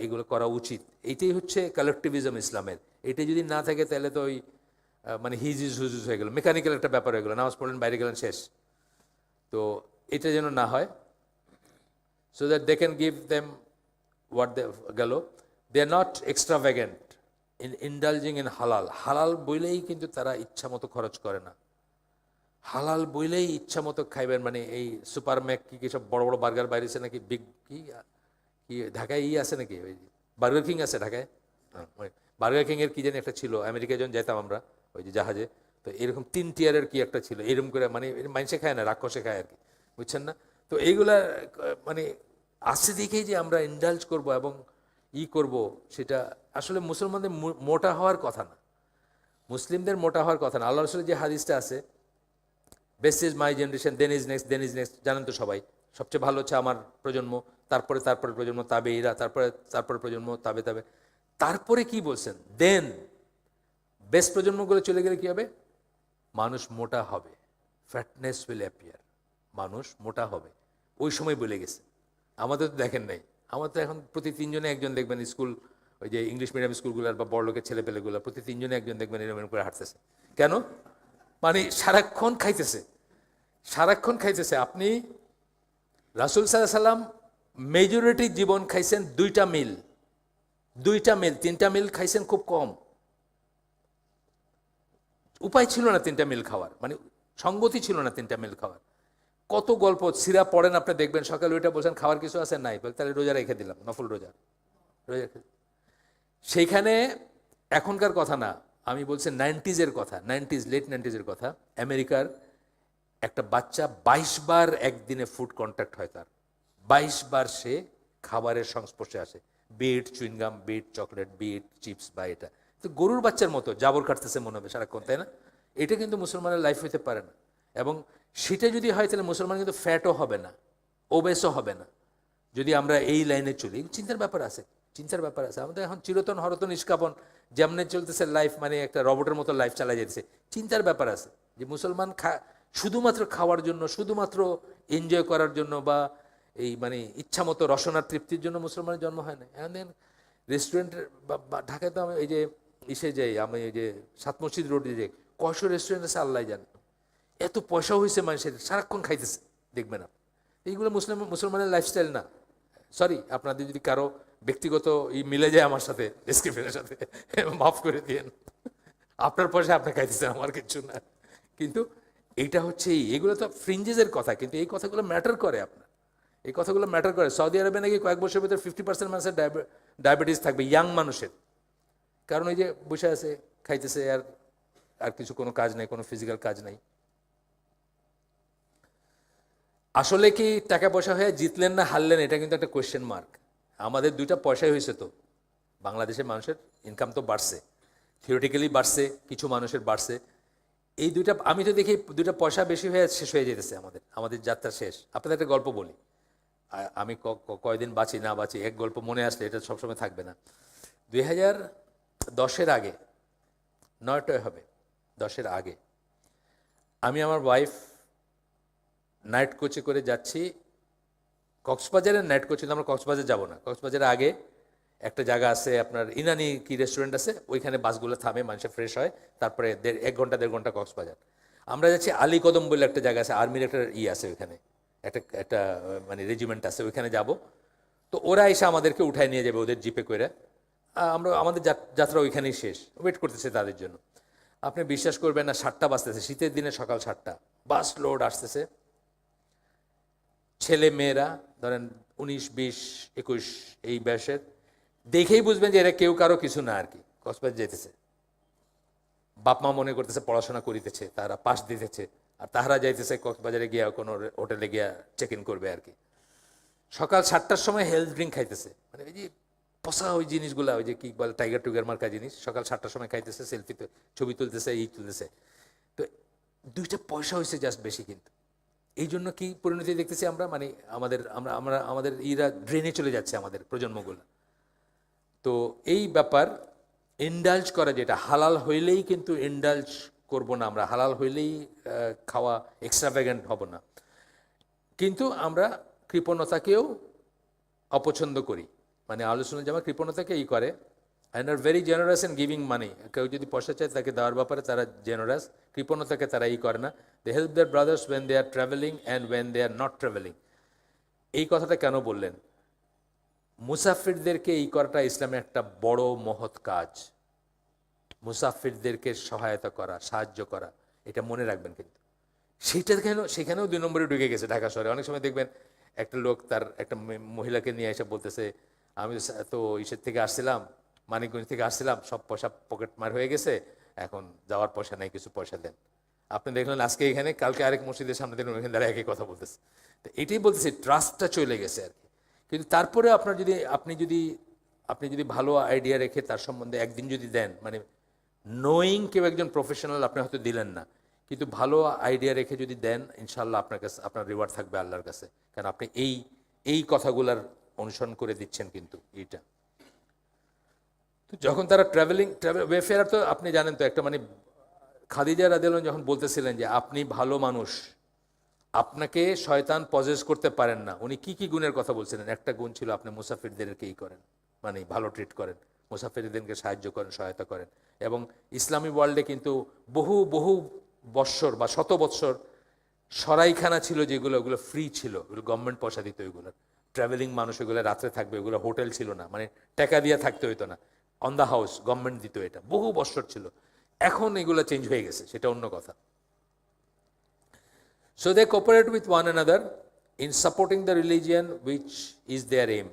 এগুলো করা উচিত। এইটাই হচ্ছে কালেকটিভিজম ইসলামের। এটাই যদি না থাকে তাহলে তো ওই মানে হিজিজ হুজুজ হয়ে গেল, মেকানিক্যাল একটা ব্যাপার হয়ে গেলো, নামাজ পড়লেন বাইরে গেলেন শেষ। তো এটা যেন না হয়, so that they can give them what they গেল। They are not extravagant in indulging in halal. হালাল বইলেই কিন্তু তারা ইচ্ছা মতো খরচ করে না। হালাল বইলেই ইচ্ছা মতো খাইবেন, মানে এই সুপার ম্যাক কি সব বড় বড় বার্গার বাইরেছে নাকি, বিগ কি কি ঢাকায় আছে নাকি, ওই বার্গার কিং আছে ঢাকায়। বার্গার কিংয়ের কি জানি একটা ছিল, আমেরিকায় যখন যেতাম আমরা ওই যে জাহাজে, তো এরকম 3 টিয়ারের কি একটা ছিল, এরকম করে, মানে মানুষে খায় না, রাক্ষসে খায় আর কি, বুঝছেন না? তো এইগুলা মানে আসছে দেখেই যে আমরা ইন্ডালজ করব এবং করব, সেটা আসলে মুসলমানদের মোটা হওয়ার কথা না, মুসলিমদের মোটা হওয়ার কথা না। আল্লাহ রসুলের যে হাদিসটা আছে, best is my generation, then is next, জানেন তো সবাই, সবচেয়ে ভালো হচ্ছে আমার প্রজন্ম, তারপরে প্রজন্ম তাবেঈরা, তারপরে প্রজন্ম তাবে, তারপরে কি বলছেন, দেন বেস্ট প্রজন্মগুলো চলে গেলে কি হবে, মানুষ মোটা হবে, ফ্যাটনেস উইল অ্যাপিয়ার, মানুষ মোটা হবে, ওই সময় বলে গেছে। আমাদের তো দেখেন নাই, আমাদের তো এখন প্রতি 3 জনে একজন দেখবেন স্কুল, ওই যে ইংলিশ মিডিয়াম স্কুলগুলোর বা বড়লোকের ছেলেপেলেগুলো প্রতি 3 জনে একজন দেখবেন এরকম করে হাঁটতেছে। কেন? মানে সারাক্ষণ খাইতেছে। আপনি রাসূল সাল্লাল্লাহু আলাইহি সাল্লাম মেজরিটি জীবন খাইছেন 2টা মিল, 3টা মিল খাইছেন খুব কম। উপায় ছিল না 3টা মিল খাওয়ার, মানে সঙ্গতি ছিল না 3টা মিল খাওয়ার। কত গল্প সিরা পড়েন আপনি দেখবেন, সকালে ওইটা বলছেন খাওয়ার কিছু আছে, নাই, তাহলে রোজা রেখে দিলাম, নফল রোজা সেইখানে। এখনকার কথা না, আমি বলছি 90s কথা, লেট 90s কথা। আমেরিকার একটা বাচ্চা 22 বার একদিনে ফুড কন্ট্যাক্ট হয় তার, 22 বার সে খাবারের সংস্পর্শে আসে, be it chewing gum, be it chocolate, be it chips, বা এটা তো গরুর বাচ্চার মতো জাবর কাটতেছে মনে হবে সারাক্ষণ, তাই না? এটা কিন্তু মুসলমানের লাইফ হইতে পারে না। এবং সেটা যদি হয় তাহলে মুসলমান কিন্তু ফ্যাটও হবে না, ওবেসও হবে না, যদি আমরা এই লাইনে চলি। চিন্তার ব্যাপার আছে আমাদের এখন চিরতন হরতন নিষ্কাপন যেমনে চলতেছে লাইফ, মানে একটা রবটের মতো লাইফ চালা যেতেছে। চিন্তার ব্যাপার আছে যে মুসলমান শুধুমাত্র খাওয়ার জন্য, শুধুমাত্র এনজয় করার জন্য, বা এই মানে ইচ্ছা মতো রসনার তৃপ্তির জন্য মুসলমানের জন্ম হয় না। এখন দেখেন রেস্টুরেন্টের, ঢাকায় তো আমি এই যে যাই, আমি এই যে 7 মসজিদ রোডে যাই, কয়শো রেস্টুরেন্ট আছে আল্লাহ জানে, এত পয়সা হয়েছে মানুষের, সারাক্ষণ খাইতেছে, দেখবে না। এইগুলো মুসলমানের লাইফস্টাইল না। সরি, আপনাদের যদি কারো ব্যক্তিগত মিলে যায় আমার সাথে, ডেসক্রিপশনের সাথে, মাফ করে দিয়েন, আপনার পয়সা আপনি খাইতেছেন, আমার কিছু না। কিন্তু এইটা হচ্ছে এগুলো তো ফ্রিঞ্জেসের কথা, কিন্তু এই কথাগুলো ম্যাটার করে আপনার, এই কথাগুলো ম্যাটার করে। সৌদি আরবে নাকি কয়েক বছরের ভিতরে 50% মানুষের ডায়াবেটিস থাকবে, ইয়াং মানুষের। কারণ এই যে বসে আছে, খাইতেছে, আর কিছু কোনো কাজ নেই, কোনো ফিজিক্যাল কাজ নেই। আসলে কি টাকা পয়সা হয়ে জিতলেন না হারলেন, এটা কিন্তু একটা কোয়েশ্চেন মার্ক। আমাদের 2টা পয়সাই হয়েছে তো, বাংলাদেশের মানুষের ইনকাম তো বাড়ছে, থিওরিটিক্যালি বাড়ছে, কিছু মানুষের বাড়ছে। এই 2টা আমি তো দেখি 2টা পয়সা বেশি হয়ে শেষ হয়ে যেতেছে, আমাদের যাত্রা শেষ। আপনাদের একটা গল্প বলি, আমি কয়দিন বাঁচি না বাঁচি, এক গল্প মনে আসলে এটা সবসময় থাকবে না। 2010-এর আগে, 9টায় হবে, 10-এর আগে আমি আমার ওয়াইফ নাইট কোচে করে যাচ্ছি কক্সবাজারের নাইট কোচে। আমরা কক্সবাজার যাব না, কক্সবাজারের আগে একটা জায়গা আছে আপনার, ইনানি কি রেস্টুরেন্ট আছে, ওইখানে বাসগুলো থামে, মানুষের ফ্রেশ হয়, তারপরে 1-1.5 ঘন্টা কক্সবাজার। আমরা যাচ্ছি আলীকদম বলে একটা জায়গা আছে, আর্মির একটা আছে ওইখানে, একটা মানে রেজিমেন্ট আছে, ওইখানে যাব। তো ওরা এসে আমাদেরকে উঠায় নিয়ে যাবে ওদের জিপে করে, আমাদের যাত্রা ওইখানেই শেষ, ওয়েট করতেছে তাদের জন্য। আপনি বিশ্বাস করবেন না, 7টা বাজতেছে, শীতের দিনে সকাল 7টা, বাস লোড আসতেছে, ছেলে মেয়েরা ধরেন 19, 20, 21 এই বয়সের, দেখেই বুঝবেন যে এরা কেউ কারো কিছু না আর কি, কক্সবাজার যেতেছে। বাপ মা মনে করতেছে পড়াশোনা করিতেছে, তারা পাস দিতেছে, আর তাহারা যাইতেছে কক্সবাজারে গিয়া কোনো হোটেলে গিয়া চেক ইন করবে আর কি। সকাল 7টার সময় হেলথ ড্রিঙ্ক খাইতেছে, মানে ওই যে পচা ওই জিনিসগুলা, ওই যে কি বলে টাইগার টুগার মার্কা জিনিস, সকাল 7টার সময় খাইতেছে, সেলফিতে ছবি তুলতেছে, তুলতেছে। তো 2টা পয়সা হয়েছে জাস্ট বেশি। কিন্তু এই জন্য কি পরিণতি দেখতেছি আমরা, মানে আমাদের ড্রেনে চলে যাচ্ছে আমাদের প্রজন্মগুলো। তো এই ব্যাপার ইন্ডালজ করা, যেটা হালাল হইলেই কিন্তু ইন্ডালজ করব না আমরা, হালাল হইলেই খাওয়া এক্সট্রাভ্যাগেন্ট হব না, কিন্তু আমরা কৃপণতাকেও অপছন্দ করি। মানে আলোচনা জামা কৃপণতাকে করে, and are very generous in giving money. কেউ যদি পয়সা চায় তাকে দেওয়ার ব্যাপারে তারা জেনারাস, কৃপণতাকে তারা করে না। They help their brothers when they are travelling and when they are not travelling. এই কথাটা কেন বললেন? মুসাফিরদেরকে করাটা ইসলামের একটা বড় মহৎ কাজ। মুসাফিরদেরকে সহায়তা করা, সাহায্য করা, এটা মনে রাখবেন। কিন্তু সেখানেও 2 নম্বরে ঢুকে গেছে ঢাকা শহরে। অনেক সময় দেখবেন একটা লোক তার একটা মহিলাকে নিয়ে এসে বলতেছে, আমি তো ইসের থেকে আসছিলাম, মানিকগঞ্জ থেকে আসছিলাম, সব পয়সা পকেট মার হয়ে গেছে, এখন যাওয়ার পয়সা নেই, কিছু পয়সা দেন। আপনি দেখলেন আজকে এখানে, কালকে আরেক মসজিদের সামনে দেখলেন ওইখানে দ্বারা একই কথা বলতেছে। তো এটাই বলতেছি, ট্রাস্টটা চলে গেছে আর কি। কিন্তু তারপরে আপনি যদি ভালো আইডিয়া রেখে তার সম্বন্ধে একদিন যদি দেন, মানে নোয়িং কেউ একজন প্রফেশনাল, আপনি হয়তো দিলেন না, কিন্তু ভালো আইডিয়া রেখে যদি দেন ইনশাল্লাহ আপনার কাছে আপনার রিওয়ার্ড থাকবে আল্লাহর কাছে, কারণ আপনি এই কথাগুলার অনুসরণ করে দিচ্ছেন কিন্তু এইটা। তো যখন তারা ওয়েফেয়ার, তো আপনি জানেন তো একটা মানে খাদিজা রাদিয়াল্লাহু যখন বলতেছিলেন যে আপনি ভালো মানুষ, আপনাকে শয়তান পজেস করতে পারেন না, উনি কি কি গুণের কথা বলছিলেন? একটা গুণ ছিল আপনি মুসাফিরদেরকেই করেন, মানে ভালো ট্রিট করেন, মুসাফিরদেরকে সাহায্য করেন, সহায়তা করেন। এবং ইসলামী ওয়ার্ল্ডে কিন্তু বহু বহু বৎসর বা শত বৎসর সরাইখানা ছিল যেগুলো, ওগুলো ফ্রি ছিল, ওগুলো গভর্নমেন্ট পয়সা দিত। ওইগুলো ট্রাভেলিং মানুষ ওইগুলো রাত্রে থাকবে, ওগুলো হোটেল ছিল না, মানে টাকা দিয়ে থাকতে হইতো না, অন দ্য হাউস গভর্নমেন্ট দিত। এটা বহু বৎসর ছিল, এখন এগুলো চেঞ্জ হয়ে গেছে, সেটা অন্য কথা। So they cooperate with one another in supporting the religion which is their aim.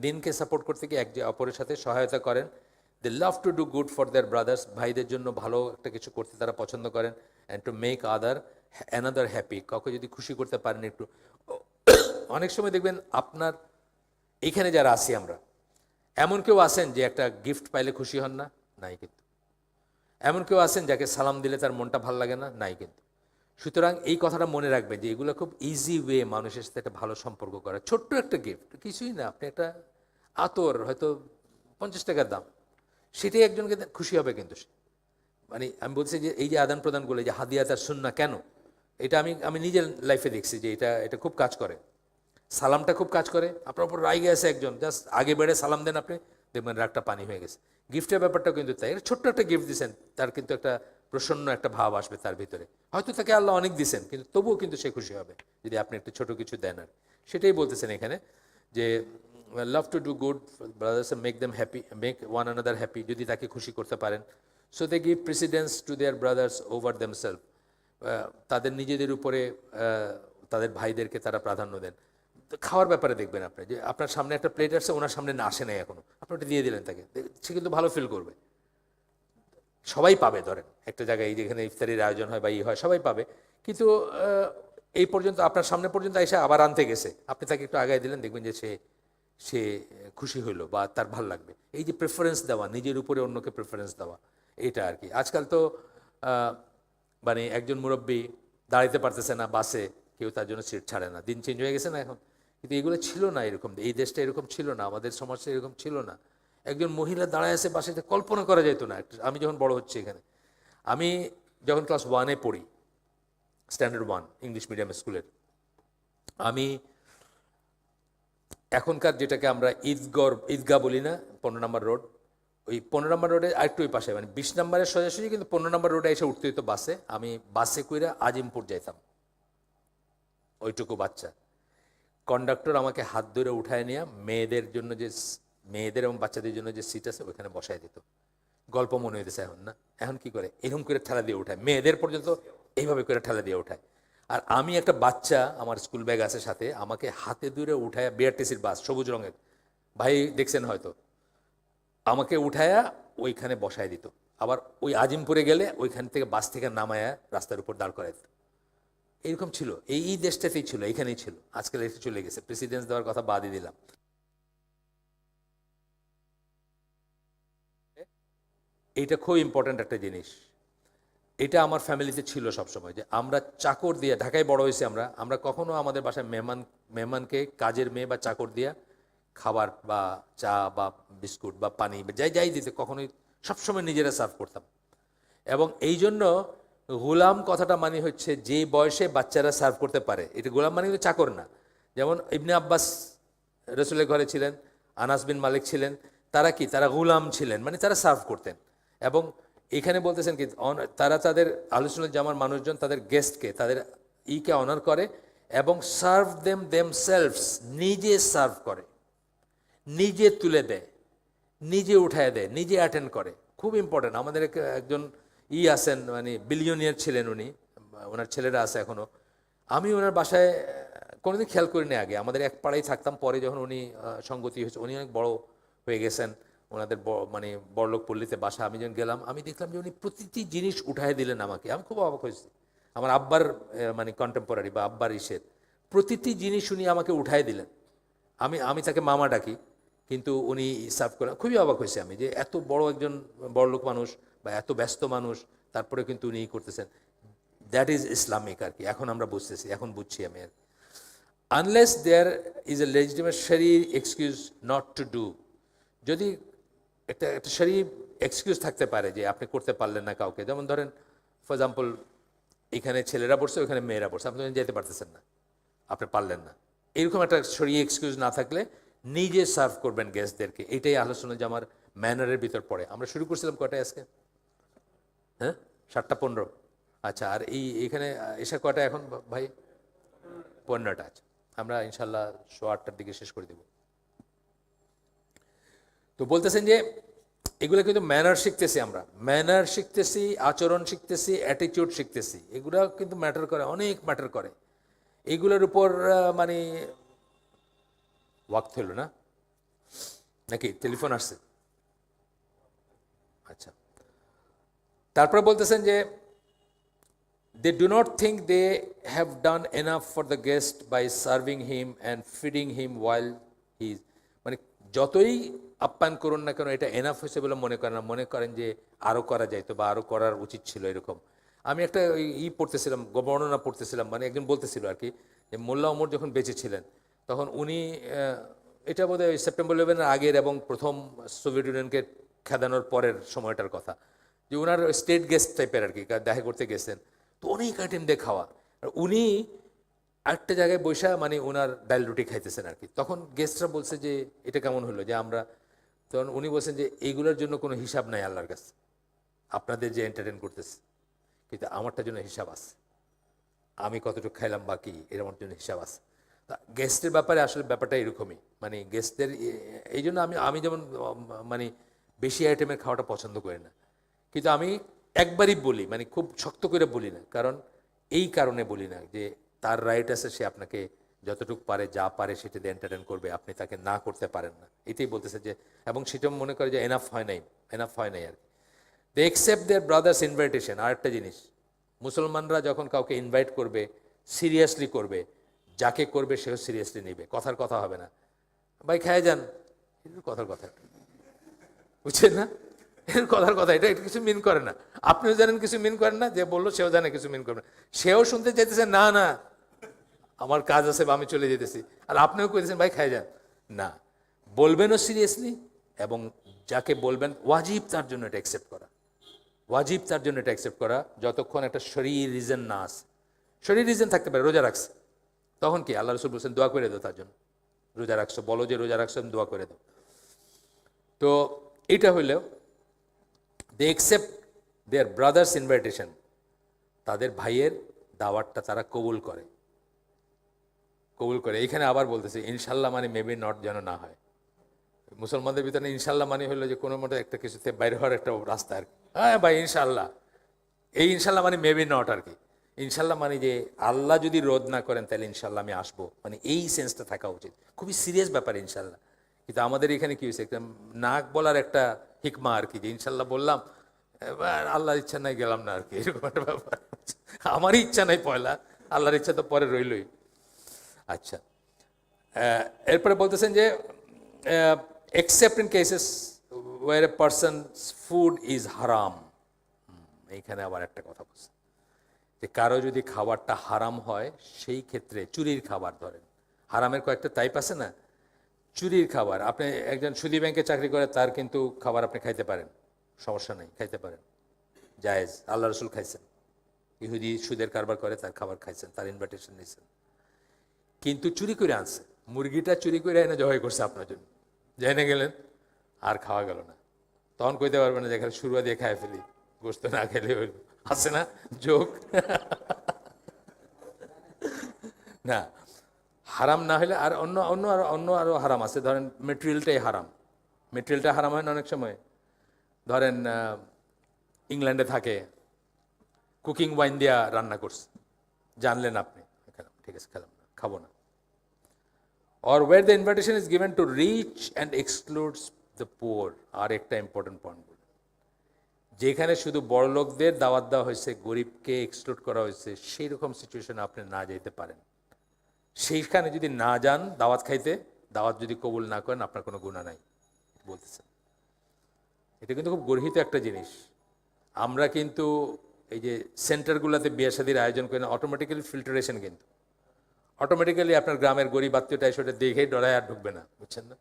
দিনকে সাপোর্ট করতে গিয়ে এক অপরের সাথে সহায়তা করেন। They love to do good for their brothers. ভাইদের জন্য ভালো একটা কিছু করতে তারা পছন্দ করেন। And to make another happy. কাউকে যদি খুশি করতে পারেন একটু। অনেক সময় দেখবেন আপনার এখানে যারা আছি আমরা, এমন কেউ আছেন যে একটা গিফট পাইলে খুশি হন না? নাই কিন্তু। এমন কেউ আছেন যাকে সালাম দিলে তার মনটা ভালো লাগে না? নাই কিন্তু। সুতরাং এই কথাটা মনে রাখবে যে এগুলো খুব ইজি ওয়ে মানুষের সাথে একটা ভালো সম্পর্ক করা। ছোট্ট একটা গিফট, কিছুই না, আপনি একটা আতর হয়তো 50 টাকার দাম, সেটাই একজনকে খুশি হবে কিন্তু সে। মানে আমি বলছি যে এই যে আদান প্রদানগুলো, যে হাদিয়াত আর সুন্নাহ, কেন এটা আমি নিজের লাইফে দেখছি যে এটা খুব কাজ করে। সালামটা খুব কাজ করে। আপনার উপর রাগে আছে একজন, জাস্ট আগে বেড়ে সালাম দেন আপনি, দেখবেন রাগটা পানি হয়ে গেছে। গিফটের ব্যাপারটাও কিন্তু তাই, ছোট্ট একটা গিফট দিচ্ছেন, তার কিন্তু একটা প্রসন্ন একটা ভাব আসবে তার ভিতরে। হয়তো তাকে আল্লাহ অনেক দিচ্ছেন, কিন্তু তবুও কিন্তু সে খুশি হবে যদি আপনি একটা ছোট কিছু দেন। আর সেটাই বলতেছেন এখানে যে love to do good brothers, make them happy, make one another happy, যদি তাকে খুশি করতে পারেন। So they give precedence to their brothers over themself, তাদের নিজেদের উপরে তাদের ভাইদেরকে তারা প্রাধান্য দেন। খাওয়ার ব্যাপারে দেখবেন আপনি যে আপনার সামনে একটা প্লেট আসছে, ওনার সামনে না আসে নাই এখনো, আপনি ওটা দিয়ে দিলেন তাকে, সে কিন্তু ভালো ফিল করবে। সবাই পাবে, ধরেন একটা জায়গায় যেখানে ইফতারির আয়োজন হয় বা হয়, সবাই পাবে, কিন্তু এই পর্যন্ত আপনার সামনে পর্যন্ত এসে আবার আনতে গেছে, আপনি তাকে একটু আগায় দিলেন, দেখবেন যে সে খুশি হইলো বা তার ভাল লাগবে। এই যে প্রেফারেন্স দেওয়া, নিজের উপরে অন্যকে প্রেফারেন্স দেওয়া, এটা আর কি। আজকাল তো মানে একজন মুরব্বী দাঁড়াইতে পারতেছে না বাসে, কেউ তার জন্য সিট ছাড়ে না। দিন চেঞ্জ হয়ে গেছে না এখন, কিন্তু এগুলো ছিল না এরকম, এই দেশটা এরকম ছিল না, আমাদের সমাজটা এরকম ছিল না। একজন মহিলা দাঁড়ায় আছে বাসে, কল্পনা করা যেত না। আমি যখন বড় হচ্ছে এখানে, আমি যখন ক্লাস 1-এ পড়ি, স্ট্যান্ডার্ড 1 ইংলিশ মিডিয়াম স্কুলের, আমি এখনকার যেটাকে আমরা ঈদগাহ বলি না, 15 নম্বর রোড, ওই 15 নম্বর রোডে আরেকটু ওই পাশে, মানে 20 নম্বরের সোজাসুজি, কিন্তু 15 নম্বর রোডে এসে উঠতে হতো বাসে। আমি বাসে কইরা আজিমপুর যাইতাম, ওইটুকু বাচ্চা। কন্ডাক্টর আমাকে হাত ধরে উঠায় নিয়ে মেয়েদের এবং বাচ্চাদের জন্য যে সিট আছে ওইখানে বসায় দিত। গল্প মনে হইতেছে এখন না? এখন কি করে, এরকম করে ঠেলা দিয়ে উঠায়, মেয়েদের পর্যন্ত এইভাবে করে ঠেলা দিয়ে উঠায়। আর আমি একটা বাচ্চা, আমার স্কুল ব্যাগ আছে সাথে, আমাকে হাতে ধরে উঠায়, বিআরটিসির বাস সবুজ রঙের, ভাই দেখছেন হয়তো, আমাকে উঠায়া ওইখানে বসায় দিত। আবার ওই আজিমপুরে গেলে ওইখান থেকে বাস থেকে নামায়া রাস্তার উপর দাঁড় করায় দিত। এরকম ছিল, এই দেশটাতেই ছিল, এখানেই ছিল। আজকাল এসে চলে গেছে, প্রেসিডেন্স দেওয়ার কথা বাদই দিলাম। এইটা খুব ইম্পর্ট্যান্ট একটা জিনিস। এটা আমার ফ্যামিলিতে ছিল সবসময়, যে আমরা চাকর দিয়ে, ঢাকায় বড় হয়েছি আমরা কখনো আমাদের বাসায় মেহমানকে কাজের মেয়ে বা চাকর দিয়া খাবার বা চা বা বিস্কুট বা পানি বা যাই দিতে কখনোই, সবসময় নিজেরা সার্ভ করতাম। এবং এই জন্য গোলাম কথাটা মানে হচ্ছে যে বয়সে বাচ্চারা সার্ভ করতে পারে, এটা গোলাম মানে কিন্তু চাকর না। যেমন ইবনে আব্বাস রসুলের ঘরে ছিলেন, আনাস বিন মালিক ছিলেন, তারা কি, তারা গোলাম ছিলেন, মানে তারা সার্ভ করতেন। এবং এখানে বলতেছেন কি, তারা তাদের আহলে সুন্নাত জামার মানুষজন তাদের গেস্টকে, তাদের ইকে অনার করে এবং সার্ভ দেমসেলভস, নিজে সার্ভ করে, নিজে তুলে দেয়, নিজে উঠায় দেয়, নিজে অ্যাটেন্ড করে। খুব ইম্পর্টেন্ট। আমাদের একজন আছেন, মানে বিলিয়নিয়ার ছিলেন উনি, ওনার ছেলেরা আছে এখনও। আমি ওনার বাসায় কোনোদিন খেয়াল করিনি আগে, আমাদের এক পাড়ায় থাকতাম। পরে যখন উনি সঙ্গতি হয়েছে, উনি অনেক বড় হয়ে গেছেন, ওনাদের মানে বড়লোক পল্লীতে বাসা। আমি যখন গেলাম, আমি দেখলাম যে উনি প্রতিটি জিনিস উঠায় দিলেন আমাকে। আমি খুব অবাক হয়েছি। আমার আব্বার মানে কন্টেম্পোরারি বা আব্বার প্রতিটি জিনিস উনি আমাকে উঠায় দিলেন। আমি তাকে মামা ডাকি, কিন্তু উনি সার্ভ করেন। খুবই অবাক হয়েছে আমি, যে এত বড় একজন বড়লোক মানুষ বা এত ব্যস্ত মানুষ, তারপরে কিন্তু উনি করতেছেন। দ্যাট ইজ ইসলামিক আর কি, এখন আমরা বুঝতেছি, এখন বুঝছি আমি আর কি। Unless there is a legitimate শরী এক্সকিউজ নট টু ডু, যদি একটা একটা শরী এক্সকিউজ থাকতে পারে যে আপনি করতে পারলেন না কাউকে, যেমন ধরেন ফর এক্সাম্পল এখানে ছেলেরা পড়ছে ওখানে মেয়েরা পড়ছে, আপনি যেতে পারতেছেন না, আপনি পারলেন না, এরকম একটা শরী এক্সকিউজ না থাকলে নিজে সার্ভ করবেন গেস্টদেরকে, এটাই আলোচনা যে আমার ম্যানারের ভিতর পড়ে। আমরা শুরু করছিলাম কটায় আজকে? হ্যাঁ, 7:15। আচ্ছা, আর এখানে এসে কটা এখন ভাই? 15টা। আছে, আমরা ইনশাল্লাহ 8:30টার দিকে শেষ করে দেব। তো বলতেছেন যে এগুলো কিন্তু ম্যানার শিখতেছি, আমরা ম্যানার শিখতেছি, আচরণ শিখতেছি, অ্যাটিটিউড শিখতেছি, এগুলো কিন্তু ম্যাটার করে, অনেক ম্যাটার করে। এইগুলোর উপর মানে ওয়াক্ত হলো না নাকি? টেলিফোন আসছে? আচ্ছা, তারপরে বলতেছেন যে they do not think they have done enough for the guest by serving him and feeding him while he is, মানে যতই আপ্যায়ন করুন না কেন এটা এনাফ হয়েছে বলে মনে করেন না, মনে করেন যে আরও করা যাইতো বা আরও করার উচিত ছিল এরকম। আমি একটা পড়তেছিলাম, বর্ণনা পড়তেছিলাম, মানে একজন বলতেছিল আর কি যে মোল্লা ওমর যখন বেঁচে ছিলেন তখন উনি, এটা বোধহয় সেপ্টেম্বর 11-এর আগের এবং প্রথম সোভিয়েত ইউনিয়নকে খেদানোর পরের সময়টার কথা, যে ওনার স্টেট গেস্ট টাইপের আর কি দেখা করতে গেছেন, তো অনেক আইটেম দিয়ে খাওয়া, আর উনি একটা জায়গায় বৈশা মানে ওনার ডাল রুটি খাইতেছেন আর কি। তখন গেস্টরা বলছে যে এটা কেমন হলো যে আমরা, তখন উনি বলছেন যে এইগুলোর জন্য কোনো হিসাব নাই আল্লাহর কাছে, আপনাদের যে এন্টারটেন করতেছে, কিন্তু আমারটার জন্য হিসাব আছে, আমি কতটুকু খাইলাম বাকি এর আমার জন্য হিসাব আছে। তা গেস্টের ব্যাপারে আসলে ব্যাপারটা এরকমই, মানে গেস্টদের এই জন্য আমি আমি যেমন মানে বেশি আইটেমের খাওয়াটা পছন্দ করি না, কিন্তু আমি একবারই বলি, মানে খুব শক্ত করে বলি না, কারণ এই কারণে বলি না যে তার রাইট আছে, সে আপনাকে যতটুকু পারে যা পারে সেটা দিয়ে এন্টারটেন করবে, আপনি তাকে না করতে পারেন না, এটাই বলতেছে যে, এবং সেটা মনে করে যে এনাফ হয় নাই, এনাফ হয় নাই আর কি। They accept their brothers invitation. আর একটা জিনিস, মুসলমানরা যখন কাউকে ইনভাইট করবে সিরিয়াসলি করবে, যাকে করবে সেও সিরিয়াসলি নেবে, কথার কথা হবে না, ভাই খায় যান, কথার কথা, বুঝছেন না? এর কথার কথা, এটা কিছু মিন করে না, আপনিও জানেন কিছু মিন করেন না, যে বললো সেও জানে কিছু মিন করবে না, সেও শুনতে চাইতেছে না না আমার কাজ আছে বা আমি চলে যেতেছি, আর আপনিও কইতেছেন ভাই খাই যান, না, বলবেনও সিরিয়াসলি, এবং যাকে বলবেন ওয়াজিব তার জন্য এটা অ্যাকসেপ্ট করা, ওয়াজিব তার জন্য এটা অ্যাকসেপ্ট করা, যতক্ষণ একটা শরীর রিজন না আসে। শরীর রিজন থাকতে পারে, রোজা রাখছে, তখন কি আল্লাহ রসুল বলছেন দোয়া করে দাও তার জন্য, রোজা রাখছো, বলো যে রোজা রাখছো, দোয়া করে দাও। তো এটা হইলেও they accept their brothers invitation, তাদের ভাইয়ের দাওয়াতটা তারা কবুল করে, কবুল করে। এইখানে আবার বলতেছে ইনশাল্লাহ মানে মেবি নট যেন না হয়। মুসলমানদের ভিতরে ইনশাল্লাহ মানে হলো যে কোনো মতো একটা কিছুতে বাইরে হওয়ার একটা রাস্তা আর কি, হ্যাঁ ভাই ইনশাল্লাহ, এই ইনশাল্লাহ মানে মেবি নট আর কি। ইনশাল্লাহ মানে যে আল্লাহ যদি রোধ না করেন তাহলে ইনশাল্লাহ আমি আসবো, মানে এই সেন্সটা থাকা উচিত, খুবই সিরিয়াস ব্যাপার ইনশাল্লাহ। কিন্তু আমাদের এখানে কি হয়েছে, একটা নাক বলার একটা হিকমা আর কি, যে ইনশাল্লাহ বললাম এবার আল্লাহর ইচ্ছা নাই গেলাম না আর কি, এরকম একটা ব্যাপার। আমারই ইচ্ছা নাই পয়লা, আল্লাহর ইচ্ছা তো পরে রইলই। আচ্ছা, এরপরে বলতেছেন যে except in cases where a person's food is haram, এইখানে আবার একটা কথা বলছে যে কারো যদি খাবারটা হারাম হয়, সেই ক্ষেত্রে চুরির খাবার, ধরেন হারামের কয়েকটা টাইপ আছে না, চুরির খাবার, আপনি একজন সুদী ব্যাংকে চাকরি করে তার কিন্তু খাবার আপনি খাইতে পারেন, সমস্যা নেই, খাইতে পারেন, জায়েজ, আল্লাহ রসুল খাইছেন, ইহুদি সুদের কারবার করে তার খাবার খাইছেন, তার ইনভাইটেশন নিয়েছেন, কিন্তু চুরি করে আনছে, মুরগিটা চুরি করে এনে জবাই করছে আপনার জন্য, জেনে গেলেন আর খাওয়া গেল না, তখন কইতে পারবেন না যে এখানে শুরুয়া দিয়ে খাই ফেলি, গোস্ত না খেলে হইল, আছে না যোগ? না, হারাম না হলে আর অন্য অন্য আরো অন্য আরও হারাম আছে, ধরেন মেটেরিয়ালটাই হারাম, মেটেরিয়ালটা হারাম হয় না অনেক সময়, ধরেন ইংল্যান্ডে থাকে, কুকিং ওয়াইন দিয়া রান্না করছে, জানলেন আপনি, খেলাম ঠিক আছে, খেলাম না, খাবো না। or where the invitation is given to reach and excludes the poor, আর একটা ইম্পর্টেন্ট পয়েন্ট বলি, যেখানে শুধু বড় লোকদের দাওয়াত দেওয়া হয়েছে, গরিবকে এক্সক্লুড করা হয়েছে, সেই রকম সিচুয়েশনে আপনি না যেতে পারেন, সেইখানে যদি না যান দাওয়াত খাইতে, দাওয়াত যদি কবুল না করেন আপনার কোনো গুনাহ নাই বলতেছেন। এটা কিন্তু খুব গর্হিত একটা জিনিস, আমরা কিন্তু এই যে সেন্টারগুলোতে বিয়ে শাদির আয়োজন করেন, অটোমেটিক্যালি ফিল্টারেশন, কিন্তু অটোমেটিক্যালি আপনার গ্রামের গরিব আত্মীয়টা সেটা দেখেই ডরায় আর ঢুকবে না, বুঝছেন না?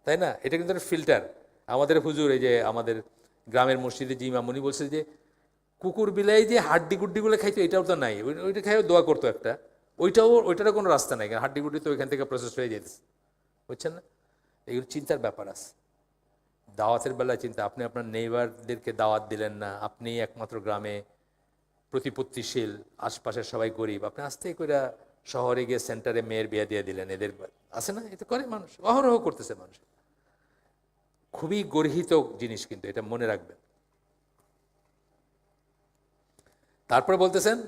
তাই না? এটা কিন্তু একটা ফিল্টার। আমাদের হুজুর, এই যে আমাদের গ্রামের মসজিদে যে ইমাম, উনি বলছে যে কুকুর বিলাই যে হাড্ডি গুড্ডিগুলো খাইতো, এটাও তো নাই, ওইটা খাইও দোয়া করতো একটা, ওইটারও কোনো রাস্তা নাই, কারণ হাড্ডি গুড্ডি তো ওইখান থেকে প্রসেস হয়ে যেতেছে, বুঝছেন না? এগুলো চিন্তার ব্যাপার আছে। দাওয়াতের বেলায় চিন্তা, আপনি আপনার নেইবারদেরকে দাওয়াত দিলেন না, আপনি একমাত্র গ্রামে প্রতিপত্তিশীল, আশপাশের সবাই গরিব, আপনি আস্তে করে শহরে গিয়ে সেন্টারে মেয়ের বিয়ে দিয়ে দিলেন। এদের আছে না, এটা করে মানুষ, অহরহ করতেছে মানুষ। খুবই গর্হিত জিনিস, কিন্তু এটা মনে রাখবেন। তারপরে বলতেছেন,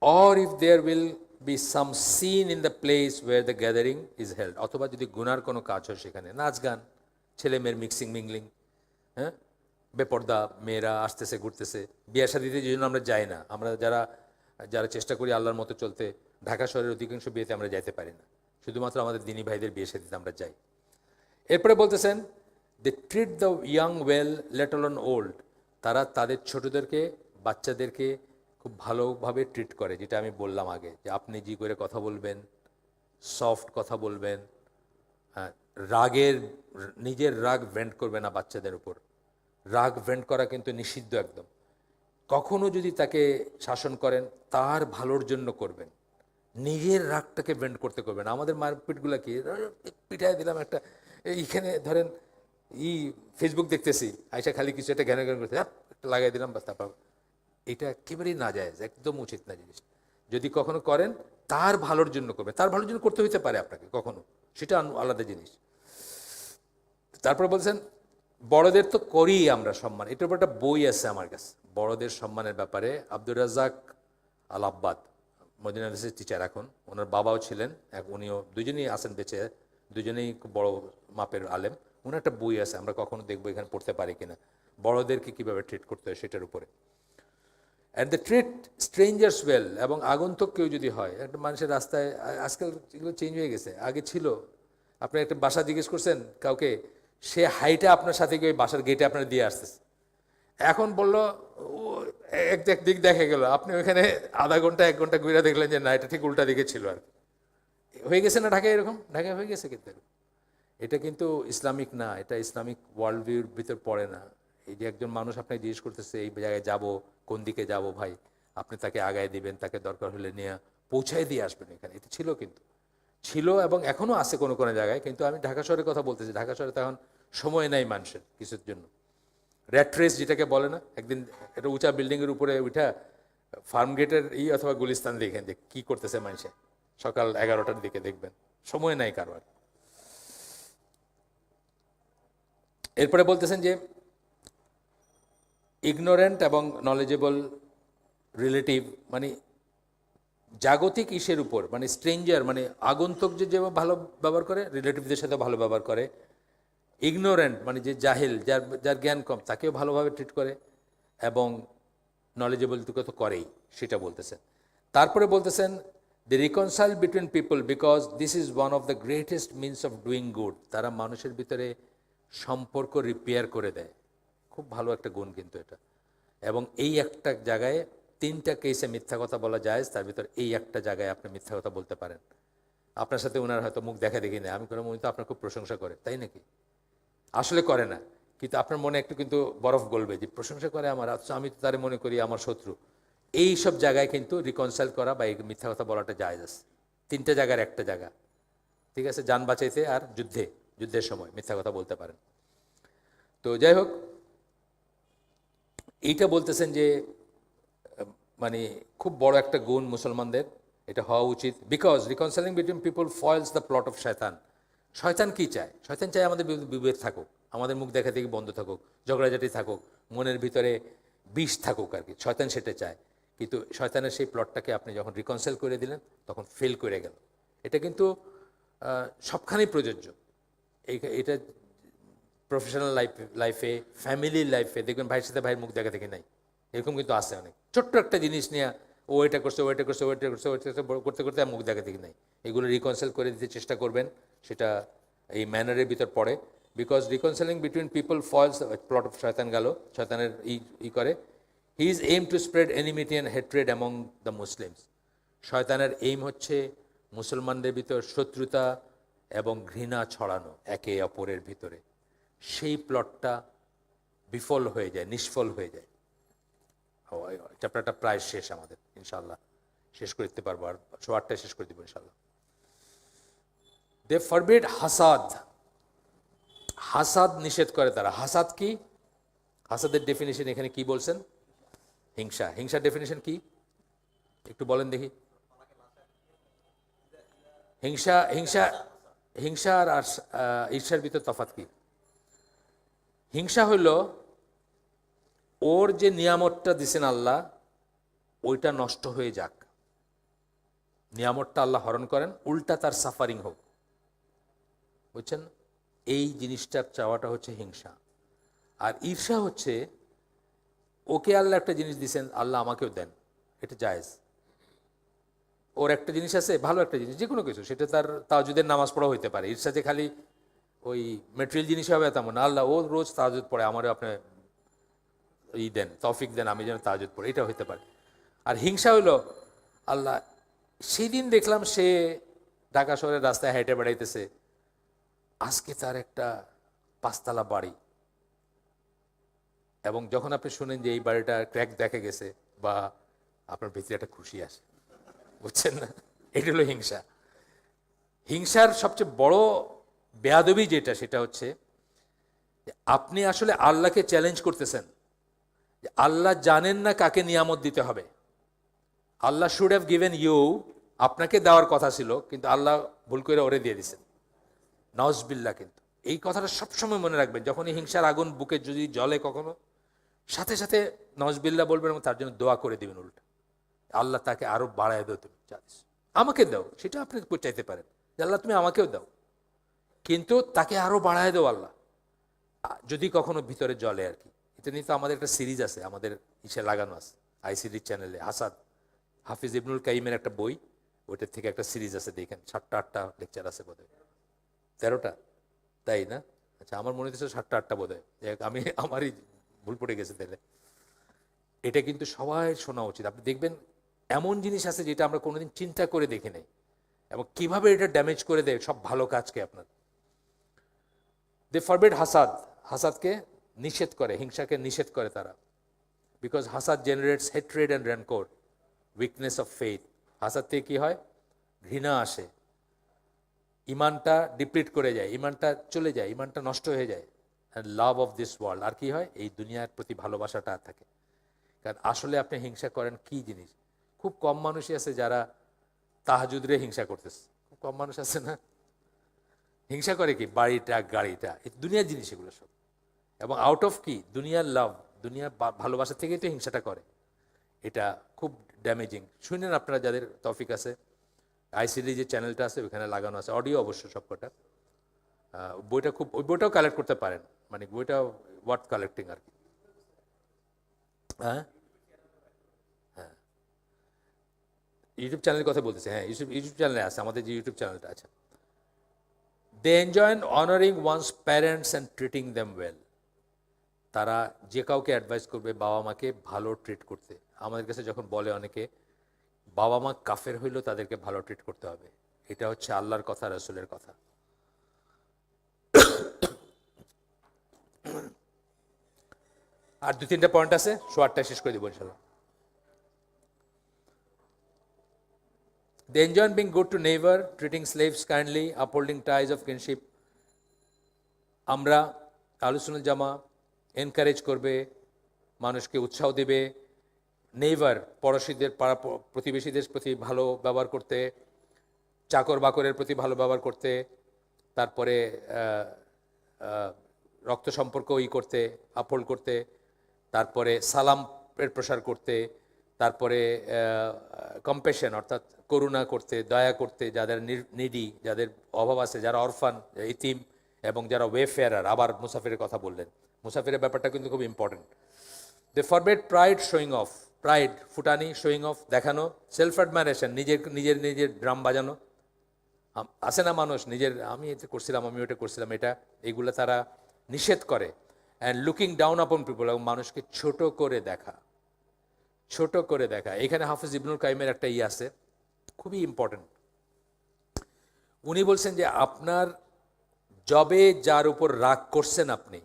or if there will be some sin in the place where the gathering is held, অথবা যদি গুনার কোনো কাজ হয় সেখানে, নাচ গান, ছেলে মেয়ের মিক্সিং মিংলিং, হ্যাঁ, বেপর্দা মেয়েরা আসতেছে ঘুরতেছে, বিয়ে শাদিতে যে জন্য আমরা যাই না, আমরা যারা যারা চেষ্টা করি আল্লাহর মতো চলতে, ঢাকা শহরের অধিকাংশ বিয়েতে আমরা যাইতে পারি না, শুধুমাত্র আমাদের দিনী ভাইদের বিয়ে শাদিতে আমরা যাই। এরপরে বলতেছেন, they treat the young well let alone old, তারা তাদের ছোটদেরকে, বাচ্চাদেরকে খুব ভালোভাবে ট্রিট করে, যেটা আমি বললাম আগে, যে আপনি জি করে কথা বলবেন, সফট কথা বলবেন, রাগের, নিজের রাগ ভেন্ট করবে না বাচ্চাদের উপর, রাগ ভেন্ট করা কিন্তু নিষিদ্ধ একদম। কখনো যদি তাকে শাসন করেন, তার ভালোর জন্য করবেন, নিজের রাগটাকে ভেন্ট করতে করবেন। আমাদের মারপিটগুলো কি, পিঠায় দিলাম একটা, এইখানে ধরেন ফেসবুক দেখতেছি, আইসা খালি কিছু একটা ঘ্যান ঘ্যান করতে একটা লাগাই দিলাম, বাস, তারপর এটা একেবারেই না যায়, একদম উচিত না জিনিস। যদি কখনো করেন, তার ভালোর জন্য করবেন, তার ভালোর জন্য করতে হইতে পারে আপনাকে কখনো, সেটা আলাদা জিনিস। তারপর বলছেন, বড়দের তো করি আমরা সম্মান, এটার উপর একটা বই আছে আমার কাছে বড়দের সম্মানের ব্যাপারে, আব্দুর রাজ্জাক আল আব্বাদ, মদিনা ইউনিভার্সিটির টিচার এখন, ওনার বাবাও ছিলেন, উনিও, দুজনেই আছেন বেঁচে, দুজনেই খুব বড় মাপের আলেম। ওনার একটা বই আছে, আমরা কখনো দেখবো এখানে পড়তে পারি কিনা, বড়দেরকে কীভাবে ট্রিট করতে হয় সেটার উপরে। And the treat strangers well, এবং আগন্তুক কেউ যদি হয়, একটা মানুষের রাস্তায়, আজকাল এগুলো চেঞ্জ হয়ে গেছে, আগে ছিল আপনি একটা বাসা জিজ্ঞেস করছেন কাউকে, সে হাইটা আপনার সাথে গিয়ে বাসার গেটে আপনার দিয়ে আসতেছে, এখন বললো এক দিক দেখা গেল, আপনি ওইখানে আধা ঘন্টা 1 ঘন্টা ঘুরে দেখলেন যে না, এটা ঠিক উল্টা দিকে ছিল, আর হয়ে গেছে না ঢাকায়, এরকম ঢাকায় হয়ে গেছে। কিন্তু এটা কিন্তু ইসলামিক না, এটা ইসলামিক ওয়ার্ল্ড ভিউর ভিতর পড়ে না। এই যে একজন মানুষ আপনাকে জিজ্ঞেস করতেছে এই জায়গায় যাব, কোন দিকে যাব ভাই, আপনি তাকে আগায় দিবেন, তাকে দরকার হলে নিয়ে পৌঁছায় দিয়ে আসবেন এখানে, এটা ছিল, কিন্তু ছিল এবং এখনও আছে কোনো কোনো জায়গায়। কিন্তু আমি ঢাকা শহরের কথা বলতেছি, ঢাকা শহরে তখন সময় নাই মানুষের কিছুর জন্য, র্যাট রেস যেটাকে বলে না, একদিন একটা উঁচা বিল্ডিংয়ের উপরে উঠা ফার্ম গেটের অথবা গুলিস্তান দেখেন যে কী করতেছে মানুষে, সকাল 11টার দিকে দেখবেন, সময় নাই কারো আর। এরপরে বলতেছেন যে ইগনোরেন্ট এবং নলেজেবল রিলেটিভ, মানে জাগতিক ইসের উপর, মানে স্ট্রেঞ্জার, মানে আগন্তুক যে যেভাবে ভালো ব্যবহার করে, রিলেটিভদের সাথে ভালো ব্যবহার করে। ইগনোরেন্ট মানে যে জাহিল, যার যার জ্ঞান কম, তাকেও ভালোভাবে ট্রিট করে, এবং নলেজেবল তো করেই, সেটা বলতেছেন। তারপরে বলতেছেন, they reconcile between people because this is one of the greatest means of doing good, তারা মানুষের ভিতরে সম্পর্ক রিপেয়ার করে দেয়, খুব ভালো একটা গুণ কিন্তু এটা। এবং এই একটা জায়গায় 3টা কেসে মিথ্যা কথা বলা যায়, তার ভিতর এই একটা জায়গায় আপনি মিথ্যা কথা বলতে পারেন। আপনার সাথে ওনার হয়তো মুখ দেখা দেখি না, আমি কোনো উনি তো আপনার খুব প্রশংসা করে, তাই নাকি? আসলে করে না, কিন্তু আপনার মনে একটু কিন্তু বরফ গলবে যে প্রশংসা করে আমার, আমি তো তারে মনে করি আমার শত্রু। এই সব জায়গায় কিন্তু রিকনসাইল করা বা এই মিথ্যা কথা বলাটা জায়েজ আছে। 3টে জায়গার একটা জায়গা, ঠিক আছে, যান বাঁচাইতে আর যুদ্ধের সময় মিথ্যা কথা বলতে পারেন। তো যাই হোক, এইটা বলতেছেন যে মানে খুব বড় একটা গুণ মুসলমানদের, এটা হওয়া উচিত। Because reconciling between people foils the plot of শয়তান। শয়তান কি চায়? শয়তান চায় আমাদের বিভেদ থাকুক, আমাদের মুখ দেখা দেখি বন্ধ থাকুক, ঝগড়াঝাটি থাকুক, মনের ভিতরে বিষ থাকুক আর কি, শয়তান সেটা চায়। কিন্তু শয়তানের সেই প্লটটাকে আপনি যখন রিকনসাইল করে দিলেন, তখন ফেল করে গেল। এটা কিন্তু সবখানেই প্রযোজ্য। এটা প্রফেশনাল লাইফে, ফ্যামিলি লাইফে দেখবেন ভাইয়ের সাথে ভাইয়ের মুখ দেখা দেখি নাই, এরকম কিন্তু আছে অনেক। ছোট্ট একটা জিনিস নিয়ে ও এটা করছে, ওইটা করছে, ওইটা করছে, ওইটা করতে করতে মুখ দেখা দেখি নাই। এগুলো রিকনসাইল করে দিতে চেষ্টা করবেন, সেটা এই ম্যানারের ভিতর পড়ে। Because reconciling between people foils plot of শয়তান গেল, শয়তানের করে। His aim to spread enmity and hatred among the Muslims. শয়তানের এইম হচ্ছে মুসলমানদের ভিতর শত্রুতা এবং ঘৃণা ছড়ানো একে অপরের ভিতরে। সেই প্লটটা বিফল হয়ে যায়, নিষ্ফল হয়ে যায়। চ্যাপ্টারটা প্রায় শেষ আমাদের, ইনশাআল্লাহ শেষ করে দিতে পারবো, আর 8টায় শেষ করে দেবো ইনশাআল্লাহ। দে ফরবিড হাসাদ, হাসাদ নিষেধ করে তারা। হাসাদ কি? হাসাদের ডেফিনেশন এখানে কি বলছেন? হিংসা। হিংসার ডেফিনেশন কি একটু বলেন দেখি। হিংসা হিংসা হিংসা আর ঈর্ষার ভিতর তফাৎ কি? হিংসা হইল ওর যে নিয়ামতটা দিছেন আল্লাহ, ওইটা নষ্ট হয়ে যাক। নিয়ামতটা আল্লাহ হরণ করেন, উল্টা তার সাফারিং হোক, বুঝছেন? এই জিনিসটার চাওয়াটা হচ্ছে হিংসা। আর ঈর্ষা হচ্ছে ওকে আল্লাহ একটা জিনিস দিছেন, আল্লাহ আমাকেও দেন, এটা জায়েজ। ওর একটা জিনিস আছে, ভালো একটা জিনিস, যে কোনো কিছু, সেটা তার তাহাজ্জুদের নামাজ পড়া হইতে পারে। ঈর্ষা যে খালি ওই মেটেরিয়াল জিনিস হবে তেমন না। আল্লাহ ও রোজ তাহাজ্জুদ পড়ে, আমারও আপনি দেন, তৌফিক দেন আমি যেন তাহাজ্জুদ পড়ি, এটা হইতে পারে। আর হিংসা হইল আল্লাহ সেদিন দেখলাম সে ঢাকা শহরের রাস্তায় হেঁটে বেড়াইতেছে, আজকে তার একটা 5তলা বাড়ি, এবং যখন আপনি শুনেন যে এই বাড়িটা ক্র্যাক দেখা গেছে, বা আপনার ভিতরে একটা খুশি আসে, বুঝছেন না? এটা হলো হিংসা। হিংসার সবচেয়ে বড় বেয়াদবি যেটা, সেটা হচ্ছে আপনি আসলে আল্লাহকে চ্যালেঞ্জ করতেছেন যে আল্লাহ জানেন না কাকে নিয়ামত দিতে হবে। আল্লাহ শুড হ্যাভ গিভেন ইউ, আপনাকে দেওয়ার কথা ছিল, কিন্তু আল্লাহ ভুল করে ওরে দিয়ে দিচ্ছেন, নাউজবিল্লাহ। কিন্তু এই কথাটা সবসময় মনে রাখবেন, যখনই হিংসার আগুন বুকে যদি জ্বলে কখনো, সাথে সাথে নাউজবিল্লাহ বলবেন এবং তার জন্য দোয়া করে দিবেন উল্টা, আল্লাহ তাকে আরো বাড়ায় দাও, তুমি আমাকে দাও, সেটা আপনি চাইতে পারেন যে আল্লাহ তুমি আমাকেও দাও, কিন্তু তাকে আরো বাড়ায় দাও আল্লাহ, যদি কখনো ভিতরে জ্বলে আর কি। এটা নিয়ে তো আমাদের একটা সিরিজ আছে, আমাদের ইসে লাগানো আছে আইসিডি চ্যানেলে, হাসাদ, হাফিজ ইবনুল কাইমের একটা বই, ওইটার থেকে একটা সিরিজ আছে, দেখেন 7টা 8টা লেকচার আছে বোধ হয়, 13টা, তাই না? আচ্ছা, আমার মনে হচ্ছে 7টা 8টা বোধ হয়, আমি আমারই ভুল পড়ে গেছে তাহলে। এটা কিন্তু সবাই শোনা উচিত। আপনি দেখবেন এমন জিনিস আছে যেটা আমরা কোনোদিন চিন্তা করে দেখি নাই, এবং কিভাবে এটা ড্যামেজ করে দেয় সব ভালো কাজকে আপনার। দে ফরবিড হাসাদ, হাসাদকে নিষেধ করে, হিংসাকে নিষেধ করে তারা। বিকজ হাসাদ generates hatred and rancour, weakness of faith. হাসাদ থেকে কি হয়? ঘৃণা আসে, ইমানটা ডিপ্লিট করে যায়, ইমানটা চলে যায়, ইমানটা নষ্ট হয়ে যায়। And love of this world, আর কি হয়? এই দুনিয়ার প্রতি ভালোবাসাটা থাকে। কারণ আসলে আপনি হিংসা করেন কি জিনিস? খুব কম মানুষই আছে যারা তাহাজুদরে হিংসা করতেছে, খুব কম মানুষ আছে না? হিংসা করে কি? বাড়িটা, গাড়িটা, এই দুনিয়ার জিনিস এগুলো সব, এবং আউট অফ কি? দুনিয়ার লাভ, দুনিয়ার ভালোবাসা থেকেই তো হিংসাটা করে। এটা খুব ড্যামেজিং। শুনেন আপনারা যাদের তৌফিক আছে, আইসিডি যে চ্যানেলটা আছে ওখানে লাগানো আছে, অডিও অবশ্য সবকটা। বইটা খুব, ওই বইটাও কালেক্ট করতে পারেন, মানে বইটা ওয়ার্থ কালেক্টিং আর কি। হ্যাঁ হ্যাঁ, ইউটিউব চ্যানেলের কথা বলতেছে, হ্যাঁ ইউটিউব চ্যানেলে আছে, আমাদের যে ইউটিউব চ্যানেলটা আছে। They enjoy honouring one's parents and treating them well. তারা যে কাউকে অ্যাডভাইস করবে বাবা মাকে ভালো ট্রিট করতে। আমাদের কাছে যখন বলে অনেকে, বাবা মা কাফের হইলেও তাদেরকে ভালো ট্রিট করতে হবে, এটা হচ্ছে আল্লাহর কথা, রাসূলের কথা। আর 2-3টা পয়েন্ট আছে, 8টায় শেষ করে দেবো ইনশাল্লাহ। They enjoy being good to neighbor, treating slaves kindly, upholding ties of kinship. আমরা আহলুস সুন্নাত জামা এনকারেজ করবে, মানুষকে উৎসাহ দেবে নেইবার, পড়োশীদের, পাড়া প্রতিবেশীদের প্রতি ভালো ব্যবহার করতে, চাকর বাকরের প্রতি ভালো ব্যবহার করতে, তারপরে রক্ত সম্পর্ক করতে, আপহোল্ড করতে, তারপরে সালামের প্রসার করতে, তারপরে কম্প্যাশন অর্থাৎ করুণা করতে, দয়া করতে, যাদের নিডি, যাদের অভাব আছে, যারা অরফান, ইতিম, এবং যারা ওয়েফেয়ারার। আবার মুসাফিরের কথা বললেন, মুসাফিরের ব্যাপারটা কিন্তু খুব important. They forbid pride showing off, pride ফুটানি, শোয়িং অফ দেখানো, সেলফ অ্যাডমাইরেশন, নিজের নিজের নিজের ড্রাম বাজানো। আছে না মানুষ নিজের, আমি এটা করছিলাম, আমি ওটা করছিলাম, এটা এইগুলো তারা নিষেধ করে। And looking down upon people, এবং মানুষকে ছোট করে দেখা। ছোট করে দেখা। এখানে হাফিজ ইবনুল কাইমের একটা আছে, খুবই ইম্পর্টেন্ট। উনি বলছেন যে আপনার জবে যার উপর রাগ করছেন আপনি,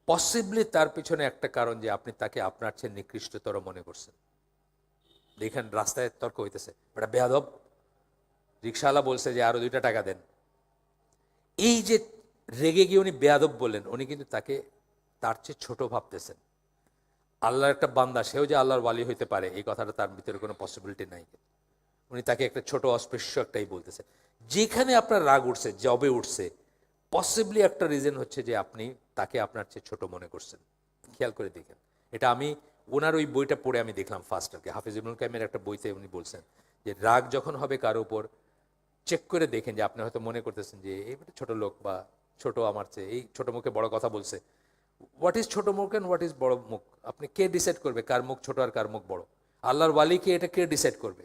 পসিবলি তার পিছনে একটা কারণ যে আপনি তাকে আপনার চেয়ে নিকৃষ্টতর মনে করছেন। দেখেন রাস্তায় তর্ক হইতেছে, এটা বেয়াদব, রিক্সাওয়ালা বলছে যে আরো 2টা টাকা দেন। এই যে রেগে গিয়ে উনি বেয়াদব বললেন, উনি কিন্তু তাকে তার চেয়ে ছোট ভাবতেছেন। আল্লাহর একটা বান্দা, সেও যে আল্লাহর ওয়ালি হইতে পারে এই কথাটা তার ভিতরে কোনো পসিবিলিটি নাই। উনি তাকে একটা ছোট অস্পৃশ্য একটাই বলতেছে। যেখানে আপনার রাগ উঠছে, জবে উঠছে, পসিবলি একটা রিজন হচ্ছে যে আপনি তাকে আপনার চেয়ে ছোট মনে করছেন। খেয়াল করে দেখেন, এটা আমি ওনার ওই বইটা পড়ে আমি দেখলাম ফার্স্ট আর কি। হাফিজ ইবনুল কাইমের একটা বইতে উনি বলছেন যে রাগ যখন হবে কারো উপর, চেক করে দেখেন যে আপনি হয়তো মনে করতেছেন যে এই ছোট লোক বা ছোট আমার চেয়ে, এই ছোট মুখে বড় কথা বলছে। হোয়াট ইজ ছোট মুখ অ্যান্ড হোয়াট ইজ বড় মুখ? আপনি কে ডিসাইড করবে কার মুখ ছোট আর কার মুখ বড়? আল্লাহর ওয়ালিকে এটা কে ডিসাইড করবে?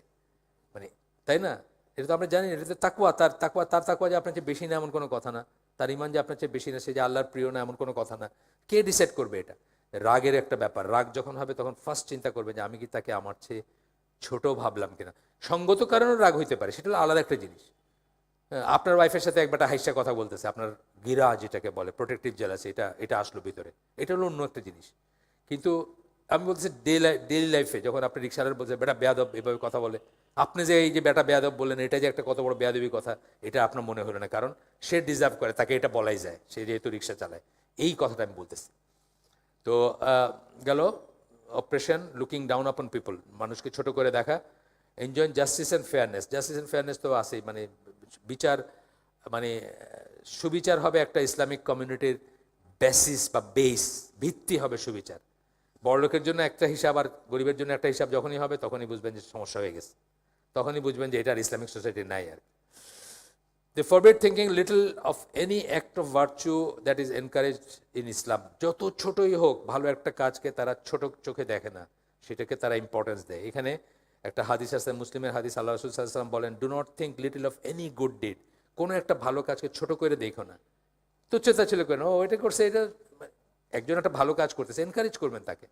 মানে তাই না? এটা তো আমরা জানি, এটা তো তাকওয়া, তার তাকওয়া যে আপনার চেয়ে বেশি না এমন কোনো কথা না, তার ইমান যে আপনার চেয়ে বেশি না, সে যে আল্লাহর প্রিয় না এমন কোনো কথা না। কে ডিসাইড করবে এটা? রাগের একটা ব্যাপার। রাগ যখন হবে তখন ফার্স্ট চিন্তা করবে যে আমি কি তাকে আমার চেয়ে ছোট ভাবলাম কিনা। সঙ্গত কারণেও রাগ হইতে পারে, সেটা হলো আলাদা একটা জিনিস। আপনার ওয়াইফের সাথে একবারটা হাইসা কথা বলতেছে, আপনার গিরা যেটাকে বলে প্রোটেক্টিভ জেলাসি, এটা আসলো ভিতরে, এটা হলো অন্য একটা জিনিস। কিন্তু আমি বলতেছি ডেইলি লাইফে যখন আপনি রিক্সাওয়ালা বলছে বেটা বেয়াদব এভাবে কথা বলে, আপনি যে এই যে বেটা বেয়াদব বললেন, এটা যে একটা কত বড় বেয়াদবি কথা, এটা আপনার মনে হলো না, কারণ সে ডিজার্ভ করে, তাকে এটা বলাই যায়, সে যেহেতু রিক্সা চালায়। এই কথাটা আমি বলতেছি। তো গেল oppression looking down upon people, মানুষকে ছোট করে দেখা। Enjoin justice and fairness. Justice and fairness তো আছেই, মানে বিচার, মানে সুবিচার হবে একটা ইসলামিক কমিউনিটির বেসিস বা বেস, ভিত্তি হবে সুবিচার। বড়লোকের জন্য একটা হিসাব আর গরিবের জন্য একটা হিসাব যখনই হবে, তখনই বুঝবেন যে সমস্যা হয়ে গেছে, তখনই বুঝবেন যে এটা আর ইসলামিক সোসাইটি নাই আর। They forbid thinking little of any act of virtue that is encouraged in Islam. যত ছোটই হোক, ভালো একটা কাজকে তারা ছোট চোখে দেখে না, সেটাকে তারা ইম্পর্টেন্স দেয়। এখানে একটা হাদিস আছে, মুসলিমের হাদিস, আল্লাহ রাসূল সাল্লাল্লাহু আলাইহি ওয়াসাল্লাম বলেন, do not think little of any good did. কোনো একটা ভালো কাজকে ছোট করে দেখো না, তুচ্ছতা ছিল কেন, ও এটা করছে, এটা একজন একটা ভালো কাজ করতেছে, এনকারেজ করবেন তাকে।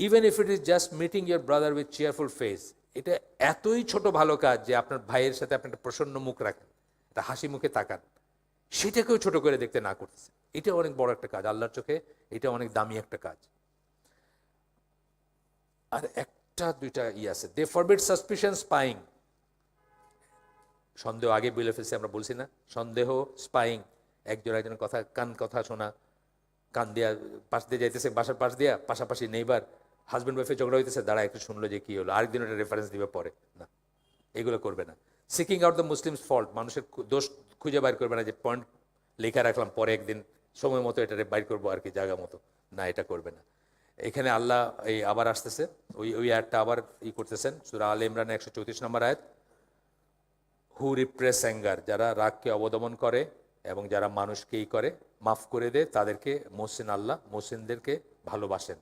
Even if it is just meeting your brother with cheerful face, এটা এতই ছোট ভালো কাজ যে আপনার ভাইয়ের সাথে আপনি একটা প্রসন্ন মুখ রাখেন, একটা হাসি মুখে তাকান, সেটাকেও ছোট করে দেখতে না করতেছে, এটা অনেক বড় একটা কাজ আল্লাহর চোখে, এটা অনেক দামি একটা কাজ। আর একটা দুইটা আছে, দে ফরবিড সাসপিশন স্পাইং। সন্দেহ আগে বলে ফেলছি, আমরা বলছি না, সন্দেহ, স্পাইং, একজনের কথা কান কথা শোনা, কান দিয়া পাশ দিয়ে যাইতেছে, বাসার পাশ দিয়া পাশাপাশি নেইবার, হাজব্যান্ড ওয়াইফে ঝগড়া হইতেছে, দাঁড়া একটু শুনলো যে কি হলো, আরেকদিন ওটা রেফারেন্স দিবে পরে, না, এগুলো করবে না। Seeking out the Muslims fault, মানুষের দোষ খুঁজে বাইর করবে না, যে পয়েন্ট লেখা রাখলাম পরে একদিন সময় মতো এটা বাইর করবো আর কি, জায়গা মতো, না, এটা করবে না। এখানে আল্লাহ এই আবার আসতেছে, ওই আয়াতটা আবার করতেছেন, সূরা আলে ইমরান 134 নম্বর আয়াত, হু রিপ্রেস অ্যাঙ্গার, যারা রাগকে অবদমন করে এবং যারা মানুষকেই করে মাফ করে দেয়, তাদেরকে মোহসিন, আল্লাহ মোহসিনদেরকে ভালোবাসেন।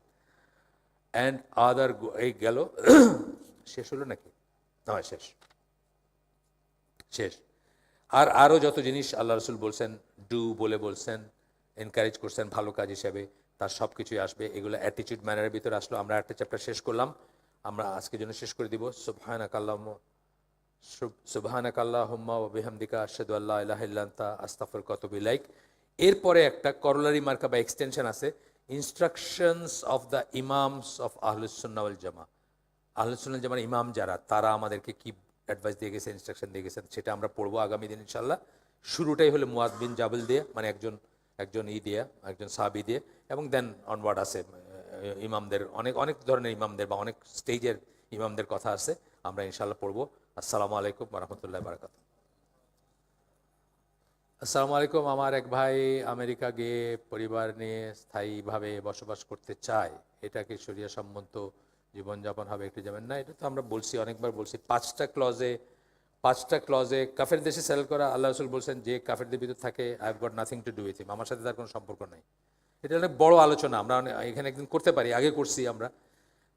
অ্যান্ড আদার, এই গেল, শেষ হলো নাকি? না, শেষ শেষ। আর আরও যত জিনিস আল্লাহ রসুল বলছেন, ডু বলে বলছেন, এনকারেজ করছেন ভালো কাজ হিসেবে, তার সব কিছুই আসবে। এগুলো অ্যাটিটিউড ম্যানারের ভিতরে আসলো। আমরা একটা চ্যাপ্টার শেষ করলাম, আমরা আজকের জন্য শেষ করে দিব। সুবহানাকাল্লাহুম্মা ওয়া বিহামদিকা আশহাদু আল্লা ইলাহা ইল্লা আনতা আস্তাগফিরুকা ওয়া আতুবু ইলাইক। এরপরে একটা করোলারি মার্কা বা এক্সটেনশন আছে, ইনস্ট্রাকশনস অফ দ্য ইমামস অফ আহলুস সুন্নাহ ওয়াল জামাআহ। আহলুস সুন্নাহ ওয়াল জামাআহর ইমাম যারা, তারা আমাদেরকে কি অ্যাডভাইস দিয়ে গেছে, ইনস্ট্রাকশন দিয়ে গেছেন, সেটা আমরা পড়বো আগামী দিন ইনশাআল্লাহ। শুরুটাই হলো মুআয বিন জাবল দিয়ে, মানে একজন একজন সাহাবী দিয়ে, এবং দেন অনওয়ার্ড আছে ইমামদের, অনেক অনেক ধরনের ইমামদের বা অনেক স্টেজের ইমামদের কথা আছে, আমরা ইনশাআল্লাহ পড়বো। আসসালামু আলাইকুম ওয়া রাহমাতুল্লাহি ওয়া বারাকাতুহু। আসসালামু আলাইকুম। আমার এক ভাই আমেরিকা গিয়ে পরিবার নিয়ে স্থায়ীভাবে বসবাস করতে চায়, এটা কি শরিয়া সম্মত জীবনযাপন হবে, একটু যাবেন না? এটা তো আমরা বলছি, অনেকবার বলছি, 5টা ক্লজে কাফের দেশে সেটেল করা। আল্লাহ রাসূল বলছেন যে কাফেরদের ভিতর থাকে, I have got nothing to do with him, আমার সাথে তার কোনো সম্পর্ক নাই। এটা অনেক বড় আলোচনা, আমরা এখানে একদিন করতে পারি, আগে করছি আমরা।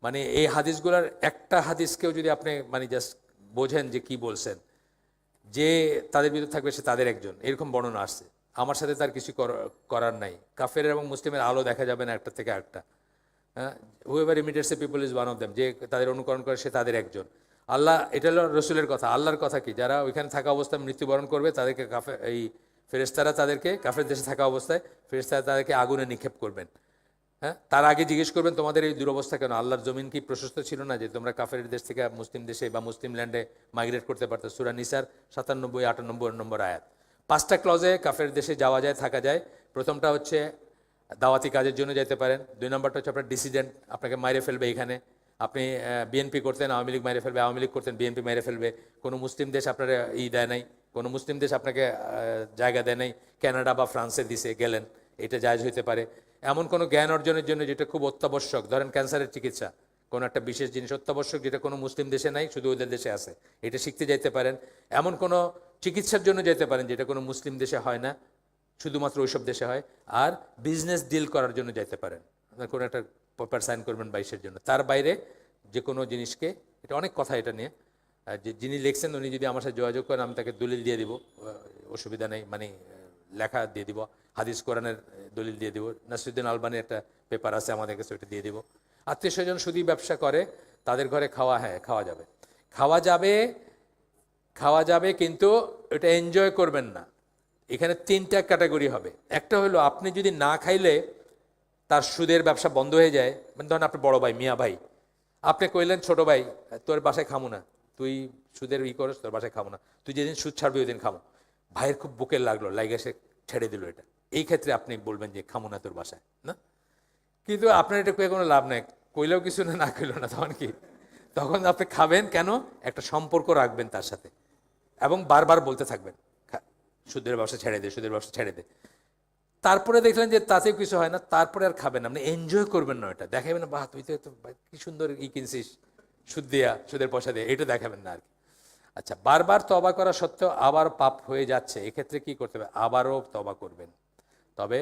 মানে এই হাদিসগুলোর একটা হাদিসকেও যদি আপনি মানে জাস্ট বোঝেন যে কি বলছেন, যে তাদের ভিতর থাকবে সে তাদের একজন, এরকম বর্ণনা আসছে, আমার সাথে তার কিছু করার নাই, কাফের এবং মুসলিমের আলো দেখা যাবে না একটা থেকে একটা। Whoever imitates A people is one of them, যে তাদের অনুকরণ করে সে তাদের একজন। আল্লাহ, এটা হলো রসুলের কথা। আল্লাহর কথা কি, যারা ওইখানে থাকা অবস্থায় মৃত্যুবরণ করবে তাদেরকে এই ফেরেশতারা তাদেরকে, কাফের দেশে থাকা অবস্থায় ফেরেশতারা তাদেরকে আগুনে নিক্ষেপ করবেন। হ্যাঁ, তার আগে জিজ্ঞেস করবেন তোমাদের এই দুরবস্থা কেন? আল্লাহর জমিন কি প্রশস্ত ছিল না যে তোমরা কাফের দেশ থেকে মুসলিম দেশে বা মুসলিম ল্যান্ডে মাইগ্রেট করতে পারতো? সূরা নিসার 97-98 নম্বর আয়াত। 5টা ক্লজে কাফের দেশে যাওয়া যায়, থাকা যায়। প্রথমটা হচ্ছে দাওয়াতি কাজের জন্য যেতে পারেন। 2 নম্বরটা হচ্ছে আপনার ডিসিডেন্ট, আপনাকে মাইরে ফেলবে এখানে। আপনি বিএনপি করতেন, আওয়ামী লীগ মাইরে ফেলবে, আওয়ামী লীগ করতেন, বিএনপি মাইরে ফেলবে। কোনো মুসলিম দেশ আপনার দেয় নাই, কোনো মুসলিম দেশ আপনাকে জায়গা দেয় নাই, কানাডা বা ফ্রান্সে দিছে, গেলেন, এটা জায়েজ হইতে পারে। এমন কোনো জ্ঞান অর্জনের জন্য যেটা খুব অত্যাবশ্যক, ধরেন ক্যান্সারের চিকিৎসা, কোনো একটা বিশেষ জিনিস অত্যাবশ্যক যেটা কোনো মুসলিম দেশে নাই, শুধু ওদের দেশে আছে, এটা শিখতে যাইতে পারেন। এমন কোনো চিকিৎসার জন্য যেতে পারেন যেটা কোনো মুসলিম দেশে হয় না, শুধুমাত্র ওইসব দেশে হয়। আর বিজনেস ডিল করার জন্য যাইতে পারেন, আপনার কোনো একটা পেপার সাইন করবেন 22-এর জন্য। তার বাইরে যে কোনো জিনিসকে, এটা অনেক কথা এটা নিয়ে, যে যিনি লিখছেন উনি যদি আমার সাথে যোগাযোগ করেন আমি তাকে দলিল দিয়ে দিব, অসুবিধা নেই, মানে লেখা দিয়ে দিব, হাদিস কোরআনের দলিল দিয়ে দিব। নাসিরুদ্দিন আলবানির একটা পেপার আছে আমাদের কাছে, ওইটা দিয়ে দিব। আত্মীয় স্বজন শুধু ব্যবসা করে, তাদের ঘরে খাওয়া, হ্যাঁ খাওয়া যাবে, খাওয়া যাবে, কিন্তু এটা এনজয় করবেন না। এখানে 3টা ক্যাটাগরি হবে। একটা হলো আপনি যদি না খাইলে তার সুদের ব্যবসা বন্ধ হয়ে যায়, মানে ধরেন আপনার বড় ভাই, মিয়া ভাই, আপনি কইলেন ছোট ভাই তোর বাসায় খামো না, তুই সুদের করিস, তোর বাসায় খামো না, তুই যেদিন সুদ ছাড়বি ওই দিন খামো। ভাইয়ের খুব বুকের লাগলো, লাগে সে ছেড়ে দিল এটা। এই ক্ষেত্রে আপনি বলবেন যে খামো না তোর বাসায়, না? কিন্তু আপনার এটা কয়ে কোনো লাভ নেই, কইলেও কিছু না, না কইলেও না, তখন কি? তখন আপনি খাবেন কেন? একটা সম্পর্ক রাখবেন তার সাথে এবং বারবার বলতে থাকবেন সুদের ব্যবসা ছেড়ে দে, সুদের ব্যবসা ছেড়ে দে। তারপরে দেখলেন যে তাতেও কিছু হয় না, তারপরে আর খাবেন না, আপনি এনজয় করবেন না, এটা দেখাবেন না, বাহ তুই তো কি সুন্দর কিনছিস সুদ দিয়া, সুদের পয়সা দিয়ে, এটা দেখাবেন না আর কি। আচ্ছা, বারবার তওবা করা সত্ত্বেও আবার পাপ হয়ে যাচ্ছে, এক্ষেত্রে কি করতে হবে? আবারও তওবা করবেন। তবে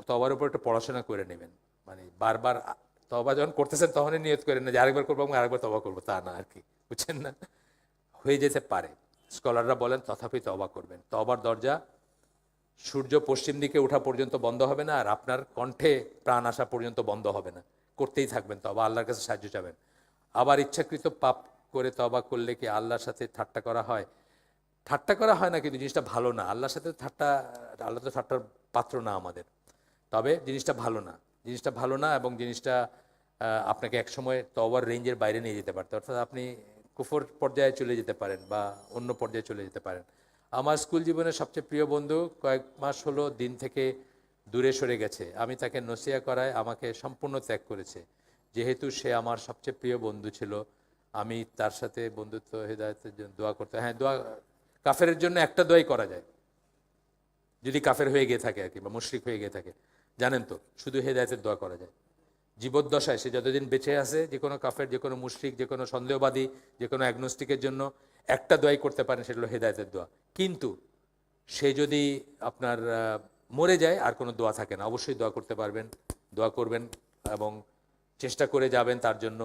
তওবার উপর একটু পড়াশোনা করে নেবেন, মানে বারবার তওবা যখন করতেছেন তখনই নিয়ত করেন না যে আরেকবার করবো এবং আরেকবার তওবা করবো, তা না আর কি, বুঝছেন না? হয়ে যেতে পারে, স্কলাররা বলেন, তথাপি তওবা করবেন। তওবার দরজা সূর্য পশ্চিম দিকে ওঠা পর্যন্ত বন্ধ হবে না, আর আপনার কণ্ঠে প্রাণ আসা পর্যন্ত বন্ধ হবে না, করতেই থাকবেন তওবা, আল্লাহর কাছে সাহায্য চাবেন। আবার ইচ্ছাকৃত পাপ করে তওবা করলে কি আল্লাহর সাথে ঠাট্টা করা হয়? ঠাট্টা করা হয় না, কিন্তু জিনিসটা ভালো না। আল্লাহর সাথে ঠাট্টা, আল্লাহ তো ঠাট্টার পাত্র না আমাদের। তবে জিনিসটা ভালো না, এবং জিনিসটা আপনাকে একসময় তওবার রেঞ্জের বাইরে নিয়ে যেতে পারত, অর্থাৎ আপনি কুফর পর্যায়ে চলে যেতে পারেন বা অন্য পর্যায়ে চলে যেতে পারেন। আমার স্কুল জীবনের সবচেয়ে প্রিয় বন্ধু কয়েক মাস হলো দিন থেকে দূরে সরে গেছে। আমি তাকে নসিহত করায় আমাকে সম্পূর্ণ ত্যাগ করেছে। যেহেতু সে আমার সবচেয়ে প্রিয় বন্ধু ছিল, আমি তার সাথে বন্ধুত্ব হেদায়েতের জন্য দোয়া করতে। হ্যাঁ, দোয়া কাফেরের জন্য একটা দোয়াই করা যায়, যদি কাফের হয়ে গিয়ে থাকে আর কি, বা মুশরিক হয়ে গিয়ে থাকে, জানেন তো, শুধু হেদায়েতের দোয়া করা যায়। জীবদ্দশায় সে যতদিন বেঁচে আছে, যে কোনো কাফের, যে কোনো মুশরিক, যে কোনো সন্দেহবাদী, যে কোনো অ্যাগনোস্টিকের জন্য একটা দোয়াই করতে পারেন, সেটা হলো হেদায়েতের দোয়া। কিন্তু সে যদি আপনার মরে যায়, আর কোনো দোয়া থাকে না। অবশ্যই দোয়া করতে পারবেন, দোয়া করবেন এবং চেষ্টা করে যাবেন তার জন্য।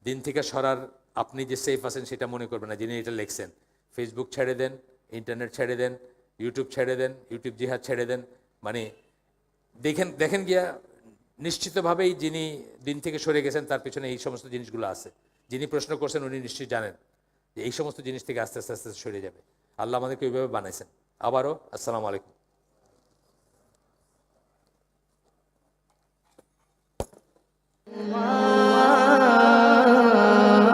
দিন থেকে সরার, আপনি যে সেফ আছেন সেটা মনে করবেন না, যিনি এটা লিখছেন। ফেসবুক ছেড়ে দেন, ইন্টারনেট ছেড়ে দেন, ইউটিউব ছেড়ে দেন, ইউটিউব জিহাদ ছেড়ে দেন। মানে দেখেন গিয়া নিশ্চিতভাবেই যিনি দিন থেকে সরে গেছেন তার পিছনে এই সমস্ত জিনিসগুলো আছে। যিনি প্রশ্ন করছেন উনি নিশ্চয়ই জানেন যে এই সমস্ত জিনিস থেকে আস্তে আস্তে আস্তে সরে যাবে। আল্লাহ আমাদেরকে ওইভাবে বানাইছেন। আবারও আসসালামু আলাইকুম।